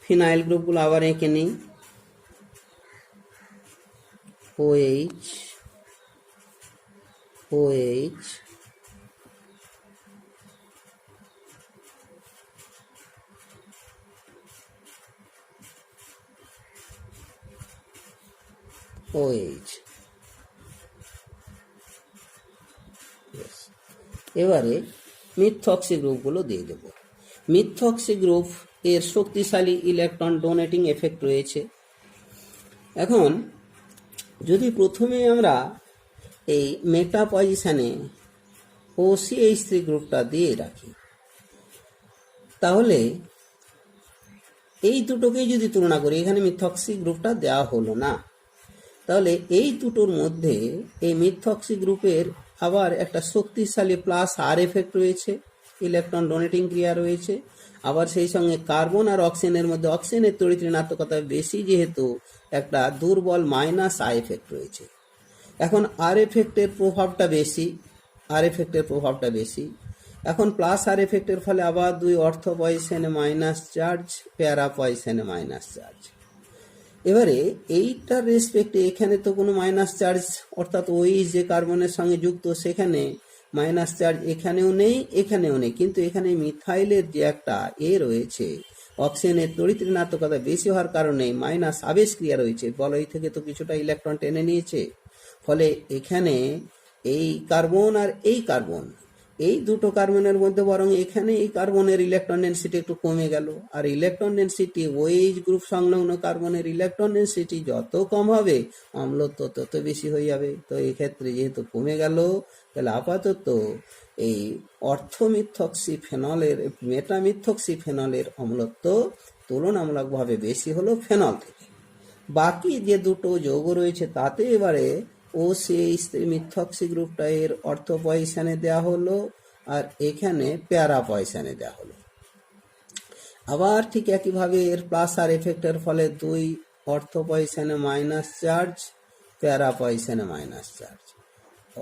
ফিনাইল গ্রুপগুলো আবার এঁকে নিই। OH, OH, OH। এবারে মিথক্সি গ্রুপগুলো দিয়ে দেব। মিথক্সি গ্রুপ এর শক্তিশালী ইলেকট্রন ডোনেটিং এফেক্ট রয়েছে। এখন যদি প্রথমে আমরা এই মেটা পজিশনে OCH3 গ্রুপটা দিয়ে রাখি, তাহলে এই দুটোকেই যদি তুলনা করি, এখানে মিথক্সি গ্রুপটা দেওয়া হলো না, তাহলে এই দুটোর মধ্যে এই মিথক্সি গ্রুপের আবার একটা শক্তিশালী প্লাস আর এফেক্ট রয়েছে, ইলেকট্রন ডোনেটিং ক্রিয়া রয়েছে। আবার সেই সঙ্গে কার্বন আর অক্সিজেনের মধ্যে অক্সিজেনের তড়িৎ ঋণাত্মকতা বেশি, যেহেতু একটা দুর্বল মাইনাস আই এফেক্ট রয়েছে। এখন আর এফেক্টের প্রভাবটা বেশি, এখন প্লাস আর এফেক্টের ফলে আবার দুই অর্থ পজিশনে মাইনাস চার্জ, প্যারা পজিশনে মাইনাস চার্জ। এবারে এইটার রেসপেক্টে এখানে তো কোনো মাইনাস চার্জ, অর্থাৎ ওই যে কার্বনের সঙ্গে যুক্ত সেখানে মাইনাস চার্জ এখানেও নেই, এখানেও নেই, কিন্তু এখানে মিথাইলের যে একটা রয়েছে, অক্সিজেনের তড়িৎ ঋণাত্মকতা বেশি হওয়ার কারণে মাইনাস আবেশ ক্রিয়া রয়েছে, বলয় থেকে তো কিছুটা ইলেকট্রন টেনে নিয়েছে। ফলে এখানে এই কার্বন আর এই কার্বন, এই দুটো কার্বনের মধ্যে বরং এখানে এই কার্বনের ইলেকট্রন ডেনসিটি একটু কমে গেল। আর ইলেকট্রন ডেনসিটি OH গ্রুপ সংলগ্ন কার্বনের ইলেকট্রন ডেনসিটি যত কম হবে অম্লত্ব তত বেশি হয়ে যাবে। তো এই ক্ষেত্রে যেহেতু কমে গেল, তাহলে আপাতত এই অর্থমিথক্সি ফেনলের, মেটামিথক্সি ফেনলের অম্লত্ব তুলনামূলকভাবে বেশি হলো ফেনল থেকে। বাকি যে দুটো যৌগ রয়েছে তাতে এবারে OCH মিথক্সি গ্রুপটা এর অর্থ পজিশনে দেওয়া হলো, আর এখানে প্যারা পজিশনে দেওয়া হলো। আবার ঠিক একইভাবে এর প্লাস আর এফেক্টের ফলে দুই অর্থ পজিশনে মাইনাস চার্জ, প্যারা পজিশনে মাইনাস চার্জ,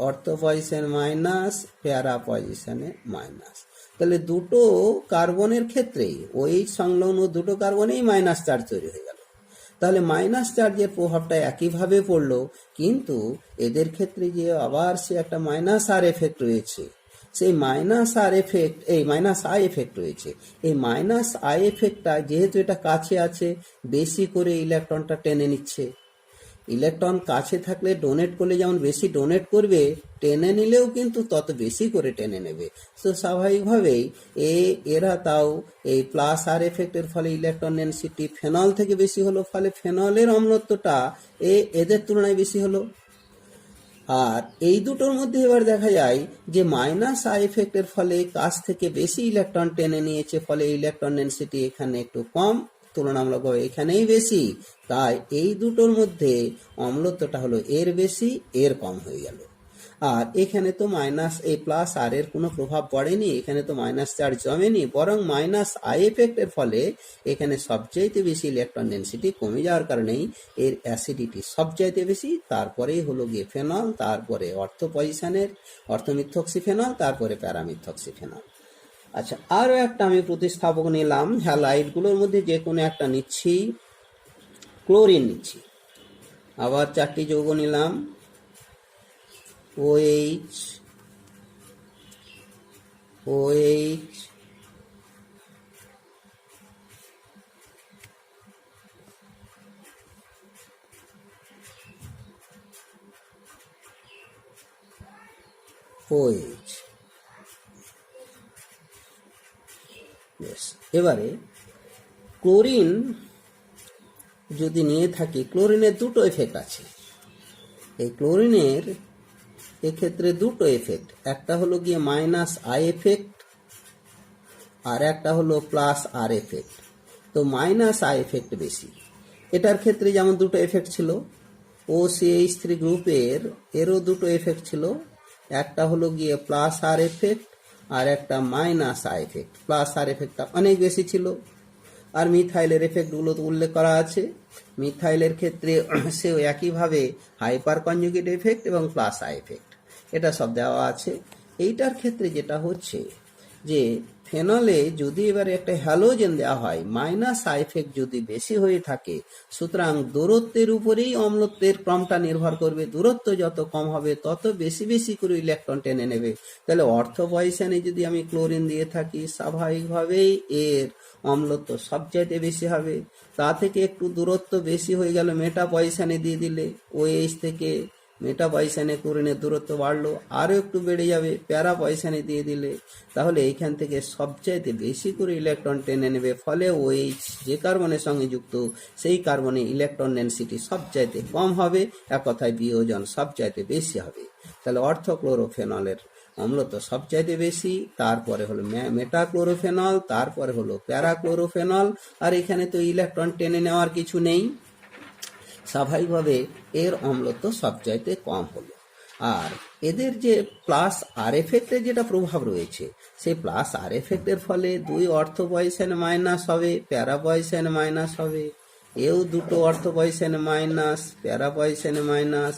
অর্থ পজিশন মাইনাস, প্যারা পজিশনে মাইনাস। তাহলে দুটো কার্বনের ক্ষেত্রেই OH সংলগ্ন দুটো কার্বনেই মাইনাস চার্জ তৈরি হয়ে গেল। তাহলে মাইনাস চার্জের প্রভাবটা একইভাবে পড়লো, কিন্তু এদের ক্ষেত্রে যে আবার সে একটা মাইনাস আর এফেক্ট রয়েছে, সেই মাইনাস আর এফেক্ট, এই মাইনাস আই এফেক্ট রয়েছে। এই মাইনাস আই এফেক্টটা যেহেতু এটা কাছে আছে, বেশি করে ইলেকট্রনটা টেনে নিচ্ছে। ইলেকট্রন কাছে থাকলে ডোনেট করলে যেমন বেশি ডোনেট করবে, টেনে নিলেও কিন্তু তত বেশি করে টেনে নেবে। তো স্বাভাবিকভাবেই এরা তাও এই প্লাস আর এফেক্টের ফলে ইলেকট্রন ডেনসিটি ফেনল থেকে বেশি হলো, ফলে ফেনলের অম্লত্বটা এদের তুলনায় বেশি হলো। আর এই দুটোর মধ্যে এবার দেখা যায় যে মাইনাস আই এফেক্টের ফলে কাছ থেকে বেশি ইলেকট্রন টেনে নিয়েছে, ফলে ইলেকট্রন ডেনসিটি এখানে একটু কম, তুলনামূলকভাবে এখানেই বেশি। তাই এই দুটোর মধ্যে অম্লত্বটা হলো এর বেশি, এর কম হয়ে গেল। আর এখানে তো মাইনাস এই প্লাস আর এর কোনো প্রভাব পড়েনি, এখানে তো মাইনাস চার্জ জমেনি, বরং মাইনাস আই এফেক্টের ফলে এখানে সবচাইতে বেশি ইলেকট্রন ডেনসিটি কমে যাওয়ার কারণেই এর অ্যাসিডিটি সবচাইতে বেশি। তারপরেই হলো গিয়ে ফেনল, তারপরে অর্থমিথক্সিফেনল, তারপরে প্যারামিথক্সিফেনল। আচ্ছা, আরও একটা আমি প্রতিস্থাপক নিলাম, হ্যালাইডগুলোর মধ্যে যে কোনো একটা নিচ্ছি, ক্লোরিন নিচ্ছি। আবার 4টি যৌগ নিলাম, OH, OH, OH। এবারে ক্লোরিন যদি নিয়ে থাকি, ক্লোরিনের দুটো এফেক্ট আছে। এই ক্লোরিনের এক্ষেত্রে দুটো এফেক্ট, একটা হলো গিয়ে মাইনাস আই এফেক্ট আর একটা হলো প্লাস আর এফেক্ট। তো মাইনাস আই এফেক্ট বেশি। এটার ক্ষেত্রে যেমন দুটো এফেক্ট ছিল, OCH3 গ্রুপের এরও দুটো এফেক্ট ছিল, একটা হলো গিয়ে প্লাস আর এফেক্ট আর একটা মাইনাস আই এফেক্ট। প্লাস আর এফেক্টটা অনেক বেশি ছিল। আর মিথাইলের এফেক্টগুলো তো উল্লেখ করা আছে। মিথাইলের ক্ষেত্রে সেও একইভাবে হাইপার কনজুগেট এফেক্ট এবং প্লাস আই এফেক্ট, এটা সব দেওয়া আছে। এইটার ক্ষেত্রে যেটা হচ্ছে যে ফেনলে যদি এবারে একটা হ্যালোজেন দেওয়া হয়, মাইনাস আই এফেক্ট যদি বেশি হয়ে থাকে, সুতরাং দূরত্বের উপরেই অম্লত্বের ক্রমটা নির্ভর করবে। দূরত্ব যত কম হবে তত বেশি বেশি করে ইলেকট্রন টেনে নেবে। তাহলে অর্থ পয়সানে যদি আমি ক্লোরিন দিয়ে থাকি, স্বাভাবিকভাবেই এর অম্লত্ব সবচাইতে বেশি হবে। তা থেকে একটু দূরত্ব বেশি হয়ে গেল, মেটা পয়সানে দিয়ে দিলে OH থেকে মেটা পয়সানে ক্লোরিনের দূরত্ব বাড়লো, আরও একটু বেড়ে যাবে প্যারা পয়সানে দিয়ে দিলে। তাহলে এইখান থেকে সবচাইতে বেশি করে ইলেকট্রন টেনে নেবে, ফলে OH যে কার্বনের সঙ্গে যুক্ত সেই কার্বনে ইলেকট্রন ডেনসিটি সবচাইতে কম হবে, এক কথায় বিয়োজন সবচাইতে বেশি হবে। তাহলে অর্থক্লোরোফেনলের অম্লত্ব সবচাইতে বেশি, তারপরে হলো মেটাক্লোরোফেনল, তারপরে হলো প্যারাক্লোরোফেনল। আর এখানে তো ইলেকট্রন টেনে নেওয়ার কিছু নেই, স্বাভাবিকভাবে এর অম্লত্ব সবচাইতে কম হলো। আর এদের যে প্লাস আর এফেক্টের যেটা প্রভাব রয়েছে, সেই প্লাস আর এফেক্টের ফলে দুই অর্থ পয়সানে মাইনাস হবে, প্যারা পয়সানে মাইনাস হবে। এও দুটো অর্থ পয়সানে মাইনাস, প্যারা পয়সানে মাইনাস,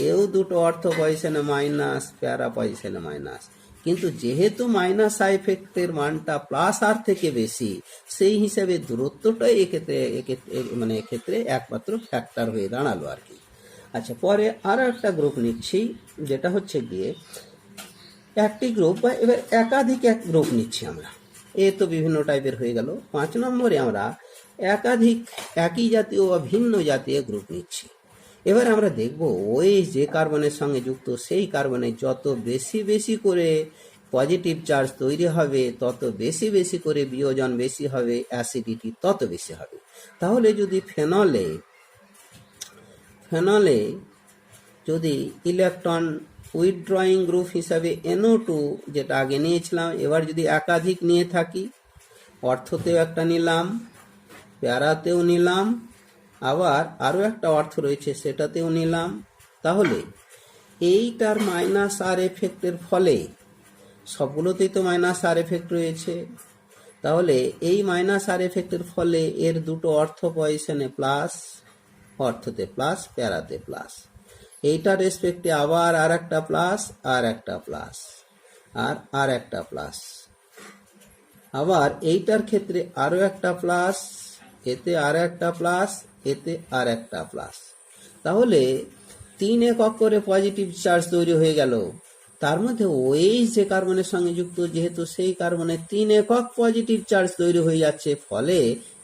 এও দুটো অর্থ পয়সানে মাইনাস, প্যারা পয়সানে মাইনাস। কিন্তু যেহেতু মাইনাস আই এফেক্টের মানটা প্লাস আর থেকে বেশি, সেই হিসাবে দূরত্বটাই এক্ষেত্রে একমাত্র ফ্যাক্টর হয়ে দাঁড়ালো আর কি। আচ্ছা, পরে আরো একটা গ্রুপ নিচ্ছি, যেটা হচ্ছে গিয়ে একটি গ্রুপ বা এবার একাধিক এক গ্রুপ নিচ্ছি আমরা। এ তো বিভিন্ন টাইপের হয়ে গেল। 5 নম্বরে আমরা একাধিক একই জাতীয় বা ভিন্ন জাতীয় গ্রুপ নিচ্ছি। এবার আমরা দেখব OH যে কার্বনের সঙ্গে যুক্ত, সেই কার্বনে যত বেশি বেশি করে পজিটিভ চার্জ তৈরি হবে, তত বেশি বেশি করে বিয়োজন বেশি হবে, অ্যাসিডিটি তত বেশি হবে। তাহলে যদি ফেনলে যদি ইলেকট্রন উইথড্রয়িং গ্রুপ হিসাবে NO2 যেটা আগে নিয়েছিলাম, এবার যদি একাধিক নিয়ে থাকি, অর্থতেও একটা নিলাম, প্যারাতেও নিলাম, আবার আরও একটা অর্থ রয়েছে সেটাতেও নিলাম, তাহলে এইটার মাইনাস আর এফেক্টের ফলে, সবগুলোতেই তো মাইনাস আর এফেক্ট রয়েছে, তাহলে এই মাইনাস আর এফেক্টের ফলে এর দুটো অর্থ পয়সানে প্লাস, অর্থতে প্লাস, প্যারাতে প্লাস, এইটার রেসপেক্টে আবার আর একটা প্লাস, আর একটা প্লাস, আর একটা প্লাস, আবার এইটার ক্ষেত্রে আরো একটা প্লাস, এতে আর একটা প্লাস, এতে আর একটা প্লাস। তাহলে 3 একক করে পজিটিভ চার্জ তৈরি হয়ে গেল। তার মধ্যে OH যে কার্বনের সঙ্গে যুক্ত, যেহেতু সেই কার্বনের 3 একক পজিটিভ চার্জ তৈরি হয়ে যাচ্ছে, ফলে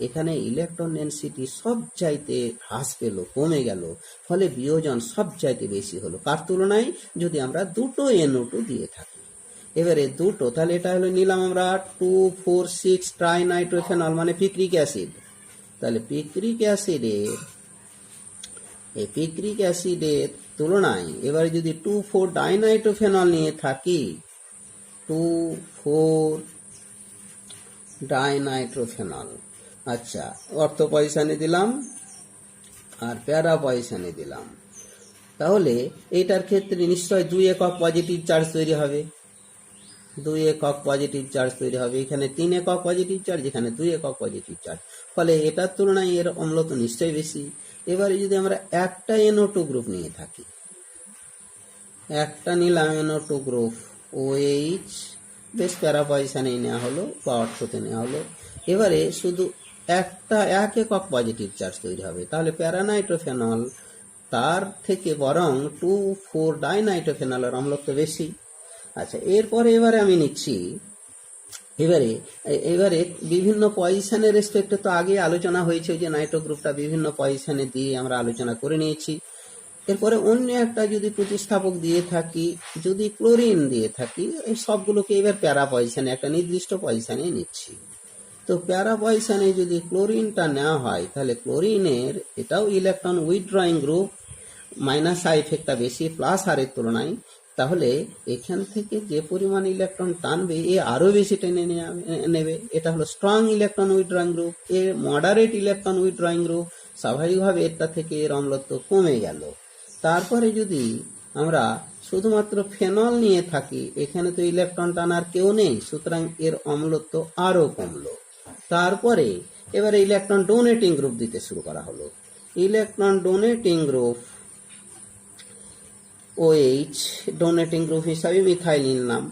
এখানে ইলেকট্রন ডেনসিটি সব চাইতে হ্রাস পেল, কমে গেল, ফলে বিয়োজন সব চাইতে বেশি হলো। কার তুলনায়? যদি আমরা দুটো NO2 দিয়ে থাকি। এবারে দুটো, তাহলে এটা হলো নিলাম আমরা 2,4,6 ট্রাইনাইট্রোফেনল মানে পিক্রিক অ্যাসিড। তাহলে পিক্রিক অ্যাসিডের তুলনায় এবারে যদি 2,4 ডাইনাইট্রোফেনল নিয়ে থাকি, 2,4 ডাইনাইট্রোফেনল, আচ্ছা, অর্থ পয়সানে দিলাম আর প্যারা পয়সানে দিলাম, তাহলে এটার ক্ষেত্রে নিশ্চয় 2 একক পজিটিভ চার্জ তৈরি হবে। 2 একক পজিটিভ চার্জ তৈরি হবে। এখানে 3 একক পজিটিভ চার্জ, এখানে 2 একক পজিটিভ চার্জ, ফলে এটার তুলনায় এর অম্ল তো নিশ্চয়ই বেশি। এবারে যদি আমরা একটা NO2 গ্রুপ নিয়ে থাকি, একটা নিলাম NO2 গ্রুপ OH, বেশ প্যারা পয়সানেই নেওয়া হলো বা অর্থতে নেওয়া হলো। এবারে শুধু একটা 1 একক পজিটিভ চার্জ তৈরি হবে, তাহলে প্যারানাইট্রোফেনল তার থেকে বরং 2,4 ডাইনাইট্রোফেনলের অম্লত্ব বেশি। আচ্ছা, এরপরে এবারে আমি নিচ্ছি, এবারে বিভিন্ন পজিশনের রেসপেক্টে তো আগে আলোচনা হয়েছে, যে নাইট্রো গ্রুপটা বিভিন্ন পজিশনে দিয়ে আমরা আলোচনা করে নিয়েছি। এরপরে অন্য একটা যদি প্রতিস্থাপক দিয়ে থাকি, যদি ক্লোরিন দিয়ে থাকি, এই সবগুলোকে এবার প্যারা পজিশনে একটা নির্দিষ্ট পজিশনে নিচ্ছি। তো প্যারা পজিশনে যদি ক্লোরিনটা নেওয়া হয়, তাহলে ক্লোরিনের এটাও electron withdrawing group, minus I এফেক্টটা বেশি প্লাস আর এর তুলনায়, তাহলে এখান থেকে যে পরিমাণ ইলেকট্রন টানবে এ আরো বেশি টেনে নেবে। এটা হলো স্ট্রং ইলেকট্রন উইথড্রয়িং গ্রুপ, এ মডারেট ইলেকট্রন উইথড্রয়িং গ্রুপ, স্বাভাবিকভাবে এটা থেকে এর অম্লত্ব কমে গেল। তারপরে যদি আমরা শুধুমাত্র ফেনল নিয়ে থাকি, এখানে তো ইলেকট্রন টানার কেউ নেই, সুতরাং এর অম্লত্ব আরো কমলো। তারপরে এবারে ইলেকট্রন ডোনেটিং গ্রুপ দিতে শুরু করা হলো। Electron donating group OH donating group হিসাবে মিথাইল নিলাম,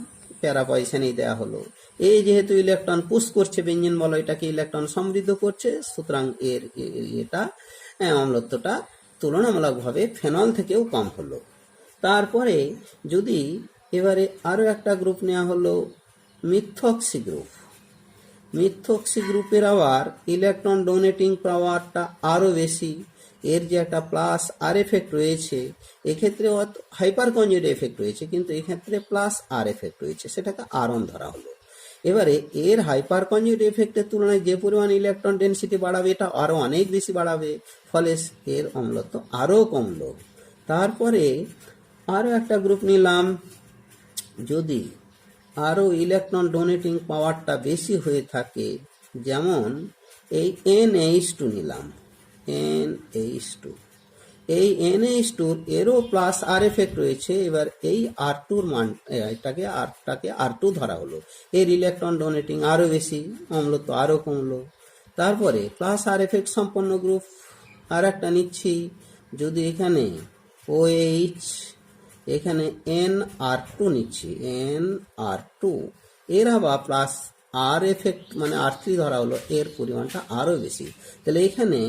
প্যারা পয়সানেই দেওয়া হলো। এই যেহেতু ইলেকট্রন পুশ করছে, বেঞ্জিন বলো এটাকে ইলেকট্রন সমৃদ্ধ করছে, সুতরাং এর এটা অম্লত্বটা তুলনামূলকভাবে ফেনল থেকেও কম হলো। তারপরে যদি এবারে আরো একটা গ্রুপ নেওয়া হলো মিথক্সি গ্রুপ। মিথক্সি গ্রুপের আবার ইলেকট্রন ডোনেটিং পাওয়ারটা আরো বেশি, এর যে একটা প্লাস আর এফেক্ট রয়েছে, এক্ষেত্রে হাইপার কনজুগেট এফেক্ট রয়েছে, কিন্তু এক্ষেত্রে প্লাস আর এফেক্ট রয়েছে, সেটাকে আরন ধরা হলো। এবারে এর হাইপার কনজুগেট এফেক্টের তুলনায় যে পরিমাণ ইলেকট্রন ডেনসিটি বাড়াবে, এটা আরো অনেক বেশি বাড়াবে, ফলে এর অম্লত্ব আরো কমলো। তারপরে আরো একটা গ্রুপ নিলাম, যদি আরো ইলেকট্রন ডোনেটিং পাওয়ারটা বেশি হয়ে থাকে, যেমন এই NH2 নিলাম, NH2, এই NH2 এরও প্লাস আর এফেক্ট রয়েছে। এবার এই R2 মান এটাকে R2 ধরা হলো, এর ইলেকট্রন ডোনেটিং আরো বেশি, অম্লত্ব আরো কমলো। তারপরে প্লাস আর এফেক্ট সম্পন্ন গ্রুপ আর একটা নিচ্ছি, যদি এখানে OH, এখানে NR2 নিচ্ছি, NR2 এর আবার প্লাস আর এফেক্ট মানে R3 ধরা হলো, এর পরিমাণটা আরো বেশি, তাহলে এখানে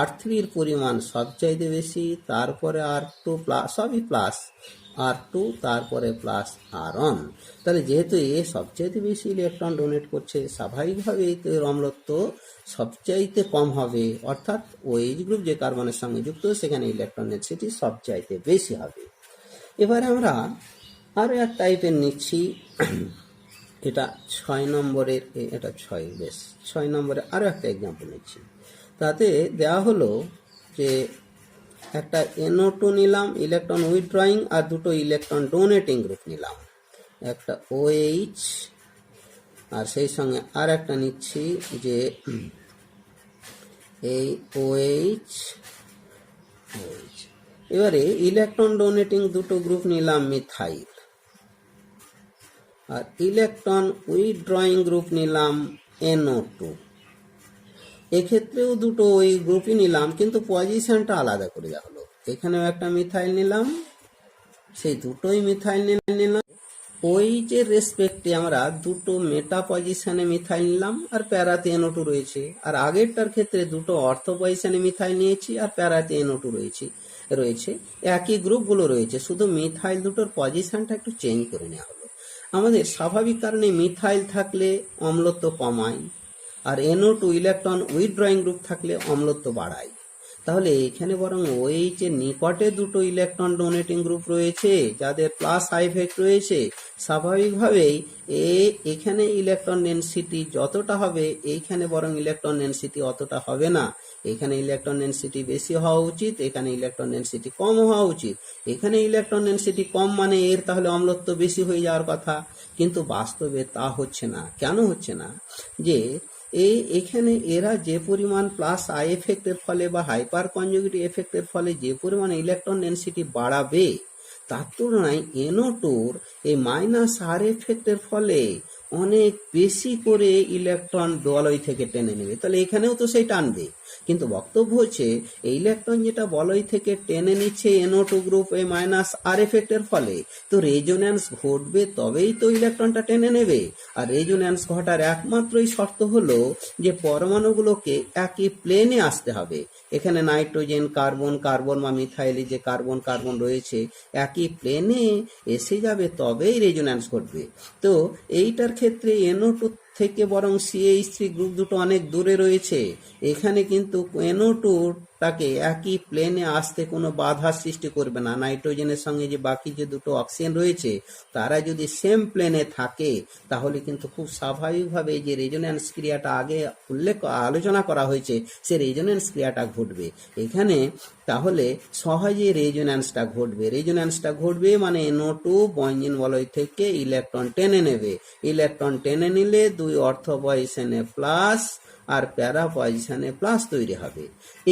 R3 এর পরিমাণ সবচাইতে বেশি, তারপরে R2 প্লাস, সবই প্লাস R2, তারপরে প্লাস R1। তাহলে যেহেতু এ সবচাইতে বেশি ইলেকট্রন ডোনেট করছে, স্বাভাবিকভাবে এর অম্লত্ব সবচাইতে কম হবে, অর্থাৎ OH গ্রুপ যে কার্বনের সঙ্গে যুক্ত, সেখানে ইলেকট্রন ডেনসিটি সবচাইতে বেশি হবে। এবারে আমরা আরো এক টাইপের নিচ্ছি, এটা 6 নম্বরের, এটা 6, বেশ 6 নম্বরে আরো একটা এক্সাম্পল নিচ্ছি। তাতে দেওয়া হলো যে একটা NO2 নিলাম ইলেকট্রন উইথড্রয়িং, আর দুটো ইলেকট্রন ডোনেটিং গ্রুপ নিলাম, একটা OH আর সেই সঙ্গে আর একটা নিচ্ছি যে এই OH। এবারে ইলেকট্রন ডোনেটিং দুটো গ্রুপ নিলাম মিথাইল, আর ইলেকট্রন উইথড্রয়িং গ্রুপ নিলাম NO2। এক্ষেত্রেও দুটো ওই গ্রুপই নিলাম, কিন্তু পজিশনটা আলাদা করে দেওয়া হলো। এখানেও একটা মিথাইল নিলাম, সেই দুটোই মিথাইল নিলাম, OH এর রেসপেক্টে আমরা দুটো মেটা পজিশনে মিথাইল নিলাম আর প্যারাতে NO2 রয়েছে, আর আগেরটার ক্ষেত্রে দুটো অর্থ পজিশনে মিথাইল নিয়েছি আর প্যারাতে NO2 রয়েছে একই গ্রুপগুলো রয়েছে, শুধু মিথাইল দুটোর পজিশনটা একটু চেঞ্জ করে নেওয়া হলো। আমাদের স্বাভাবিক কারণে মিথাইল থাকলে অম্লত্ব কমায়, আর NO2 ইলেকট্রন উইথড্রয়িং গ্রুপ থাকলে অম্লত্ব বাড়ায়। তাহলে এখানে বরং OH এর নিকটে দুটো ইলেকট্রন ডোনেটিং গ্রুপ রয়েছে যাদের প্লাস আই ইফেক্ট রয়েছে, স্বাভাবিকভাবেই এখানে ইলেকট্রন ডেনসিটি যতটা হবে এইখানে বরং ইলেকট্রন ডেনসিটি অতটা হবে না। এখানে ইলেকট্রন ডেনসিটি বেশি হওয়া উচিত, এখানে ইলেকট্রন ডেনসিটি কম হওয়া উচিত। এখানে ইলেকট্রন ডেনসিটি কম মানে এর তাহলে অম্লত্ব বেশি হয়ে যাওয়ার কথা, কিন্তু বাস্তবে তা হচ্ছে না। কেন হচ্ছে না? যে এখানে এরা যে পরিমাণ প্লাস আই এফেক্টের ফলে বা হাইপার কনজুগেটিভ এফেক্টের ফলে যে পরিমাণ ইলেকট্রন ডেনসিটি বাড়াবে, তার তুলনায় NO2-র এই মাইনাস আর এফেক্টের ফলে অনেক বেশি করে ইলেকট্রন বলয় থেকে টেনে নেবে। তাহলে এখানেও তো সেই টানবে, কিন্তু বক্তব্য হচ্ছে এই ইলেকট্রন যেটা বলয় থেকে টেনে নিচ্ছে NO2 গ্রুপ এই মাইনাস আর এফেক্টের ফলে, তো রেজোন্যান্স ঘটবে তবেই তো ইলেকট্রনটা টেনে নেবে। আর রেজোন্যান্স ঘটার একমাত্রই শর্ত হলো যে পরমাণুগুলোকে একই প্লেনে আসতে হবে। এখানে নাইট্রোজেন, কার্বন বা মিথাইলে যে কার্বন কার্বন রয়েছে একই প্লেনে এসে যাবে, তবেই রেজোন্যান্স ঘটবে। তো এইটার ক্ষেত্রে NO2 থেকে বরং CH3 গ্রুপ দুটো অনেক দূরে রয়েছে। এখানে কিন্তু NO2টাকে একই প্লেনে আসতে কোনো বাধা সৃষ্টি করবে না। নাইট্রোজেনের সঙ্গে যে বাকি যে দুটো অক্সিজেন রয়েছে তারা যদি সেম প্লেনে থাকে, তাহলে কিন্তু খুব স্বাভাবিকভাবে যে রেজোন্যান্স ক্রিয়াটা আগে আলোচনা করা হয়েছে সে রেজোন্যান্স ক্রিয়াটা ঘটবে এখানে। তাহলে সহজে রেজোন্যান্সটা ঘটবে মানে NO2 বঞ্জিন বলয় থেকে ইলেকট্রন টেনে নেবে। ইলেকট্রন টেনে নিলে দুই অর্থ পজিশনে প্লাস আর প্যারা পজিশনে প্লাস তৈরি হবে।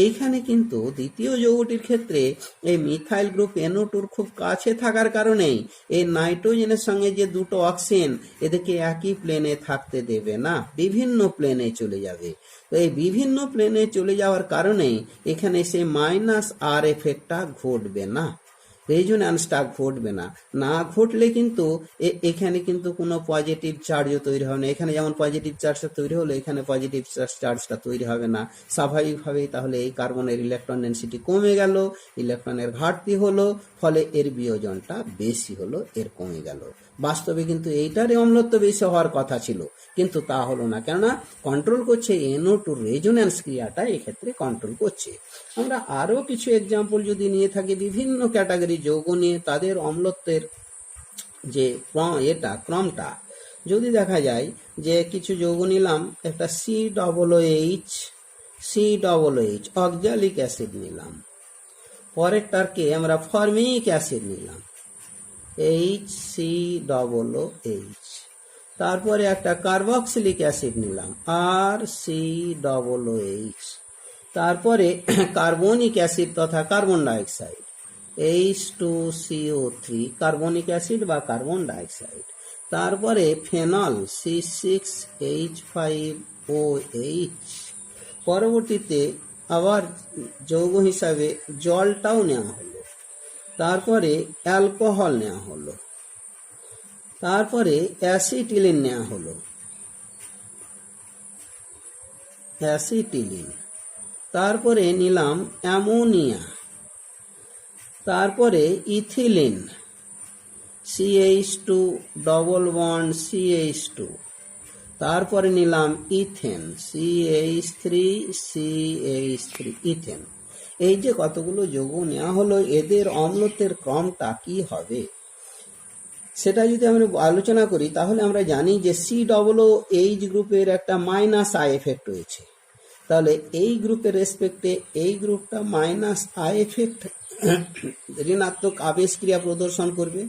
এইখানে কিন্তু দ্বিতীয় যৌগটির ক্ষেত্রে এই মিথাইল গ্রুপ NO2-র খুব কাছে থাকার কারণেই এই নাইট্রোজেনের সঙ্গে যে দুটো অক্সিজেন এদেরকে একই প্লেনে থাকতে দেবে না, বিভিন্ন প্লেনে চলে যাবে। তো এই বিভিন্ন প্লেনে চলে যাওয়ার কারণেই এখানে সে মাইনাস আর এফেক্টটা ঘটবে না, রেজোন্যান্সটা ঘটবে না। না ঘটলে কিন্তু এখানে কিন্তু কোনো পজিটিভ চার্জও তৈরি হবে না। এখানে যেমন পজিটিভ চার্জটা তৈরি হলো, এখানে পজিটিভ চার্জটা তৈরি হবে না স্বাভাবিকভাবেই। তাহলে এই কার্বনের ইলেকট্রন ডেনসিটি কমে গেল, ইলেকট্রনের ঘাটতি হলো, ফলে এর বিয়োজনটা বেশি হলো, এর কমে গেল। বাস্তবে কিন্তু এইটারই অম্লত্ব বেশি হওয়ার কথা ছিল, কিন্তু তা হলো না। কেননা কন্ট্রোল করছে NO2 রেজোন্যান্স ক্রিয়াটা, এক্ষেত্রে কন্ট্রোল করছে। আমরা আরো কিছু এক্সাম্পল যদি নিয়ে থাকি বিভিন্ন ক্যাটাগরি যৌগ নিয়ে, তাদের অম্লত্বের যে ক্রমটা যদি দেখা যায়, যে কিছু যৌগ নিলাম, একটা COOH অক্সালিক অ্যাসিড নিলাম, পরেরটাকে আমরা ফর্মিক অ্যাসিড নিলাম HCOOH, তারপরে একটা কার্বক্সিলিক অ্যাসিড নিলাম RCOOH, তারপরে কার্বনিক অ্যাসিড তথা carbon dioxide H2CO3 carbonic acid বা কার্বন ডাইঅক্সাইড, তারপরে ফেনল C6H5OH, পরবর্তীতে আবার যৌগ হিসাবে জলটাও নেওয়া হলো, তারপরে অ্যালকোহল নেওয়া হলো, তারপরে অ্যাসিটিলিন নেওয়া হলো, তারপরে নিলাম অ্যামোনিয়া, তারপরে ethylene CH2 double bond CH2, তারপরে নিলাম ইথেন CH3 ইথেন। এই যে কতগুলো যৌগ নেওয়া হলো, এদের অম্লত্বের ক্রমটা কি হবে সেটা যদি আমরা আলোচনা করি, তাহলে আমরা জানি যে COOH গ্রুপের একটা মাইনাস আই এফেক্ট রয়েছে। তাহলে এই গ্রুপের রেসপেক্টে এই গ্রুপটা মাইনাস আই এফেক্ট ঋণাত্মক আবেশ ক্রিয়া প্রদর্শন করবে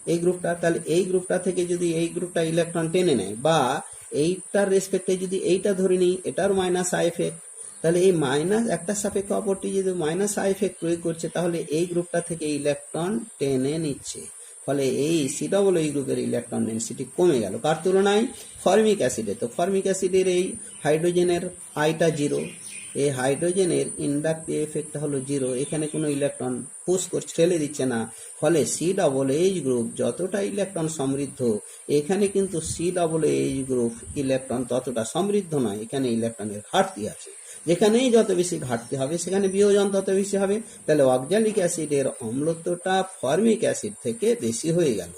এই গ্রুপটা। তাহলে এই গ্রুপটা থেকে যদি এই গ্রুপটা ইলেকট্রন টেনে নেয়, বা এইটার রেসপেক্টে যদি এইটা ধরে নিই, এটার মাইনাস আই এফেক্ট, তাহলে এই মাইনাস একটা সাপেক্ষে অপরটি যদি মাইনাস আই এফেক্ট প্রয়োগ করছে, তাহলে এই গ্রুপটা থেকে ইলেকট্রন টেনে নিচ্ছে, ফলে এই COOH গ্রুপের ইলেকট্রন ডেনসিটি কমে গেল। কার তুলনায়? ফর্মিক অ্যাসিডে। তো ফর্মিক অ্যাসিডের এই হাইড্রোজেনের আইটা 0, এই হাইড্রোজেনের ইন্ডাকটিভ এফেক্ট হলো 0, এখানে কোনো ইলেকট্রন পুশ করছে, ঠেলে দিচ্ছে না, ফলে COOH গ্রুপ যতটা ইলেকট্রন সমৃদ্ধ, এখানে কিন্তু COOH গ্রুপ ইলেকট্রন ততটা সমৃদ্ধ নয়, এখানে ইলেকট্রনের ঘাটতি আছে। যেখানেই যত বেশি ঘাটতি হবে সেখানে বিয়োজন তত বেশি হবে। তাহলে অক্সালিক অ্যাসিডের অম্লত্বটা ফর্মিক অ্যাসিড থেকে বেশি হয়ে গেল।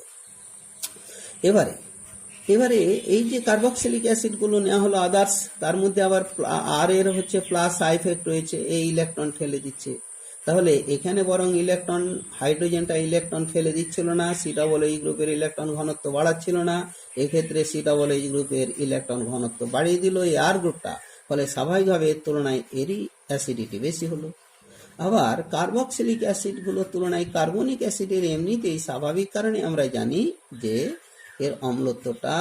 এবারে এই যে কার্বক্সিলিক অ্যাসিডগুলো নেওয়া হলো আদার্স, তার মধ্যে আবার আর এর হচ্ছে প্লাস আইফেক্ট রয়েছে, এই ইলেকট্রন ঠেলে দিচ্ছে। তাহলে এখানে বরং ইলেকট্রন, হাইড্রোজেনটা ইলেকট্রন ফেলে দিচ্ছিল না, COOH গ্রুপের ইলেকট্রন ঘনত্ব বাড়াচ্ছিল না, এক্ষেত্রে COOH গ্রুপের ইলেকট্রন ঘনত্ব বাড়িয়ে দিল এই আর গ্রুপটা, ফলে স্বাভাবিকভাবে এর তুলনায় এরই অ্যাসিডিটি বেশি হলো। আবার কার্বক্সিলিক অ্যাসিডগুলোর তুলনায় কার্বনিক অ্যাসিডের এমনিতেই স্বাভাবিক কারণে আমরা জানি যে এর অম্লত্বটা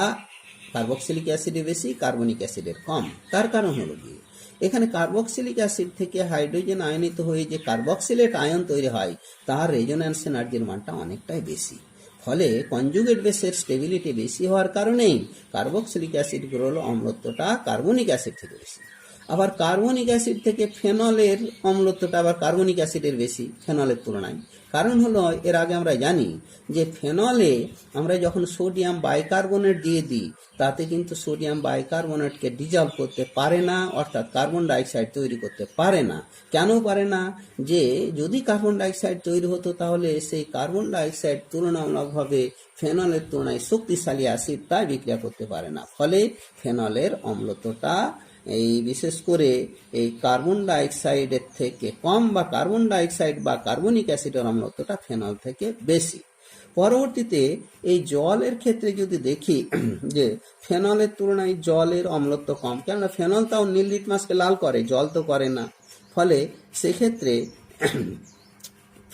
কার্বক্সিলিক অ্যাসিডের বেশি, কার্বনিক অ্যাসিডের কম। তার কারণ হলো কি, এখানে কার্বক্সিলিক অ্যাসিড থেকে হাইড্রোজেন আয়নিত হয়ে যে কার্বক্সিলেট আয়ন তৈরি হয়, তার রেজোন্যান্স এনার্জির মানটা অনেকটাই বেশি। ফলে কনজুগেট বেসের স্টেবিলিটি বেশি হওয়ার কারণেই কার্বক্সিলিক অ্যাসিডগুলোর অম্লত্বটা কার্বনিক অ্যাসিড থেকে বেশি। আবার কার্বনিক অ্যাসিড থেকে ফেনলের অম্লত্বটা আবার কার্বনিক অ্যাসিডের বেশি ফেনলের তুলনায়। কারণ হলো, এর আগে আমরা জানি যে ফেনলে আমরা যখন সোডিয়াম বাইকার্বনেট দিয়ে দিই, তাতে কিন্তু সোডিয়াম বাইকার্বনেটকে ডিজলভ করতে পারে না, অর্থাৎ কার্বন ডাইঅক্সাইড তৈরি করতে পারে না। কেন পারে না? যে যদি কার্বন ডাইঅক্সাইড তৈরি হতো, তাহলে সেই কার্বন ডাইঅক্সাইড তুলনামূলকভাবে ফেনলের তুলনায় শক্তিশালী অ্যাসিড, তাই বিক্রিয়া করতে পারে না। ফলে ফেনলের অম্লত্বটা এই বিশেষ করে এই কার্বন ডাইঅক্সাইডের থেকে কম, বা কার্বন ডাইঅক্সাইড বা কার্বনিক অ্যাসিডের অম্লত্বটা ফেনল থেকে বেশি। পরবর্তীতে এই জলের ক্ষেত্রে যদি দেখি যে ফেনলের তুলনায় জলের অম্লত্ব কম, কেননা ফেনল তাও নীল লিটমাসকে লাল করে, জল তো করে না। ফলে সেক্ষেত্রে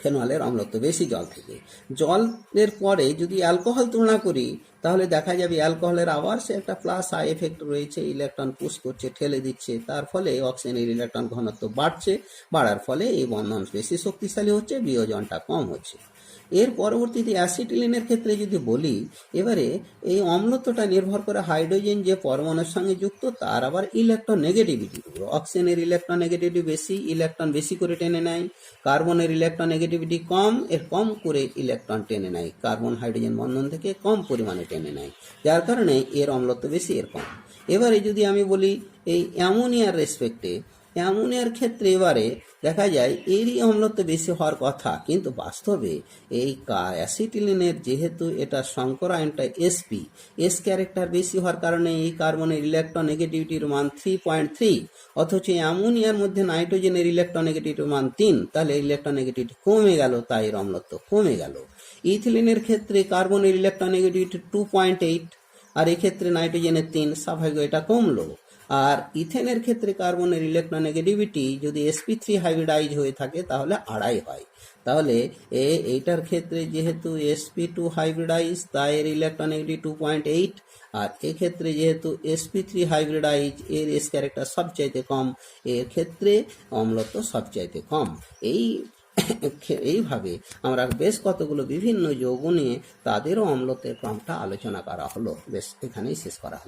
ফেনলের অম্লত্ব বেশি জল থেকে। জলের পরে যদি অ্যালকোহল তুলনা করি, তাহলে দেখা যাবে অ্যালকোহলের আবার সে একটা প্লাস আই এফেক্ট রয়েছে, ইলেকট্রন পুশ করছে, ঠেলে দিচ্ছে, তার ফলে অক্সিজেনের ইলেকট্রন ঘনত্ব বাড়ছে, বাড়ার ফলে এই বন্ধন বেশি শক্তিশালী হচ্ছে, বিয়োজনটা কম হচ্ছে। এর পরবর্তীতে অ্যাসিটিলিনের ক্ষেত্রে যদি বলি, এবারে এই অম্লত্বটা নির্ভর করে হাইড্রোজেন যে পরমাণুর সঙ্গে যুক্ত, তার আবার ইলেকট্রন নেগেটিভিটির উপর। অক্সিজেনের ইলেকট্রন নেগেটিভিটি বেশি, ইলেকট্রন বেশি করে টেনে নেয়। কার্বনের ইলেকট্রন নেগেটিভিটি কম, এর কম করে ইলেকট্রন টেনে নেয়, কার্বন হাইড্রোজেন বন্ধন থেকে কম পরিমাণে টেনে নেয়, যার কারণে এর অম্লত্ব বেশি, এর কম। এবারে যদি আমি বলি এই অ্যামোনিয়ার রেসপেক্টে, অ্যামোনিয়ার ক্ষেত্রে এবারে দেখা যায় এরই অম্লত্ব বেশি হওয়ার কথা, কিন্তু বাস্তবে এই অ্যাসিটিলিনের যেহেতু এটা সংকর আয়নটা এসপি, এস ক্যারেক্টার বেশি হওয়ার কারণে এই কার্বনের ইলেকট্রন নেগেটিভিটির মান 3.3, অথচ অ্যামোনিয়ার মধ্যে নাইট্রোজেনের ইলেকট্রন নেগেটিভিটির মান 3, তাহলে ইলেকট্রন নেগেটিভিটি কমে গেল, তাই এর অম্লত্ব কমে গেল। ইথিলিনের ক্ষেত্রে কার্বনের ইলেকট্রন নেগেটিভিটি 2.8, আর এক্ষেত্রে নাইট্রোজেনের 3, স্বাভাবিক এটা কমলো। আর ইথেনের ক্ষেত্রে কার্বনের ইলেকট্রন নেগেটিভিটি যদি sp3 হাইব্রিডাইজ হয়ে থাকে তাহলে 2.5 হয়। তাহলে এইটার ক্ষেত্রে যেহেতু sp2 হাইব্রিডাইজ, তাই এর ইলেকট্রন নেগেটিভিটি 2.8, আর এক্ষেত্রে যেহেতু sp3 হাইব্রিডাইজ, এর এস ক্যারেক্টার সবচাইতে কম, এর ক্ষেত্রে অম্লত্ব সবচাইতে কম। এইভাবে আমরা বেশ কতগুলো বিভিন্ন যৌগ নিয়ে তাদেরও অম্লত্বের ক্রমটা আলোচনা করা হলো। বেশ, এখানেই শেষ করা হলো।